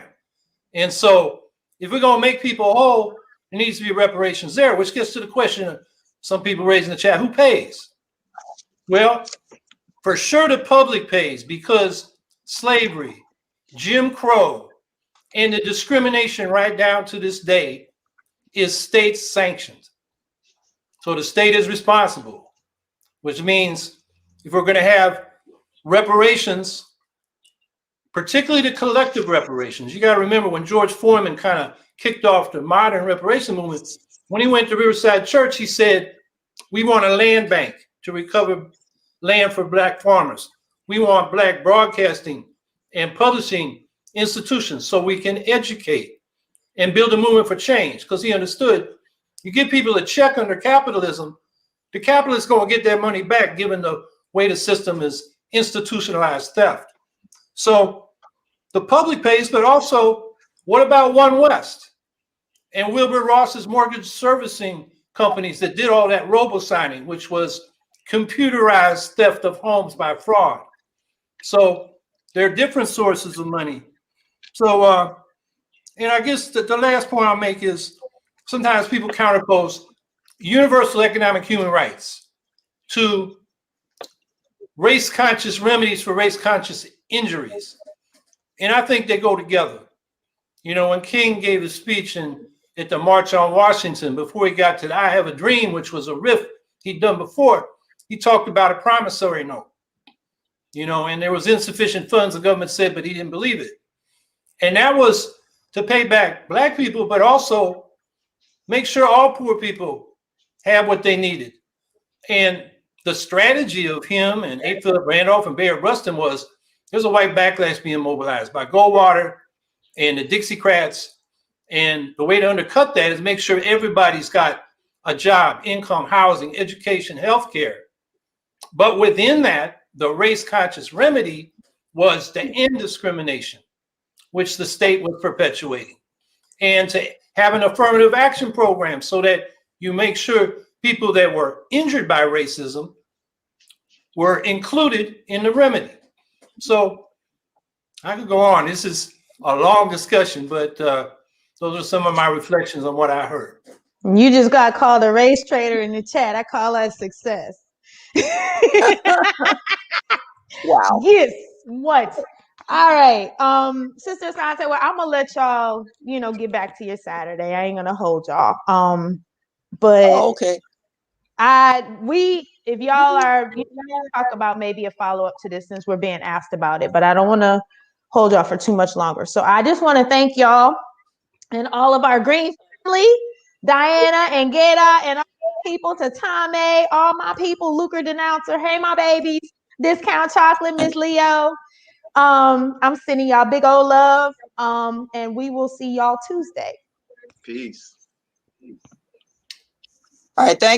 And so if we're going to make people whole, there needs to be reparations there, which gets to the question of some people raising the chat, who pays? Well, for sure the public pays, because slavery, Jim Crow, and the discrimination right down to this day is state sanctioned. So the state is responsible, which means if we're going to have reparations, particularly the collective reparations, you got to remember when George Foreman kind of kicked off the modern reparation movement, when he went to Riverside Church, he said, we want a land bank to recover land for Black farmers. We want Black broadcasting and publishing institutions so we can educate and build a movement for change, because he understood you give people a check under capitalism, the capitalists going to get their money back given the way the system is institutionalized theft. So the public pays, but also what about One West and Wilbur Ross's mortgage servicing companies that did all that robo-signing, which was computerized theft of homes by fraud? So there are different sources of money. So And I guess the last point I'll make is sometimes people counterpose universal economic human rights to race-conscious remedies for race-conscious injuries. And I think they go together. You know, when King gave his speech at the March on Washington, before he got to the I Have a Dream, which was a riff he'd done before, he talked about a promissory note. You know, and there was insufficient funds, the government said, but he didn't believe it. And that was to pay back Black people, but also make sure all poor people have what they needed. And the strategy of him and A. Philip Randolph and Bayard Rustin was there's a white backlash being mobilized by Goldwater and the Dixiecrats. And the way to undercut that is make sure everybody's got a job, income, housing, education, healthcare. But within that, the race-conscious remedy was to end discrimination, which the state was perpetuating, and to have an affirmative action program so that you make sure people that were injured by racism were included in the remedy. So I could go on. This is a long discussion, but those are some of my reflections on what I heard. You just got called a race traitor in the chat. I call that success. Wow. Yes. What? All right. Sister Asantewaa, I'm gonna let y'all, get back to your Saturday. I ain't gonna hold y'all. But Okay. if y'all are talk about maybe a follow-up to this since we're being asked about it, but I don't want to hold y'all for too much longer. So I just want to thank y'all and all of our green family, Diana and Geta and all the people, to Tame, all my people, Lucre Denouncer, hey my babies, Discount Chocolate, Miss Leo. I'm sending y'all big old love. And we will see y'all Tuesday. Peace. All right. Thank you.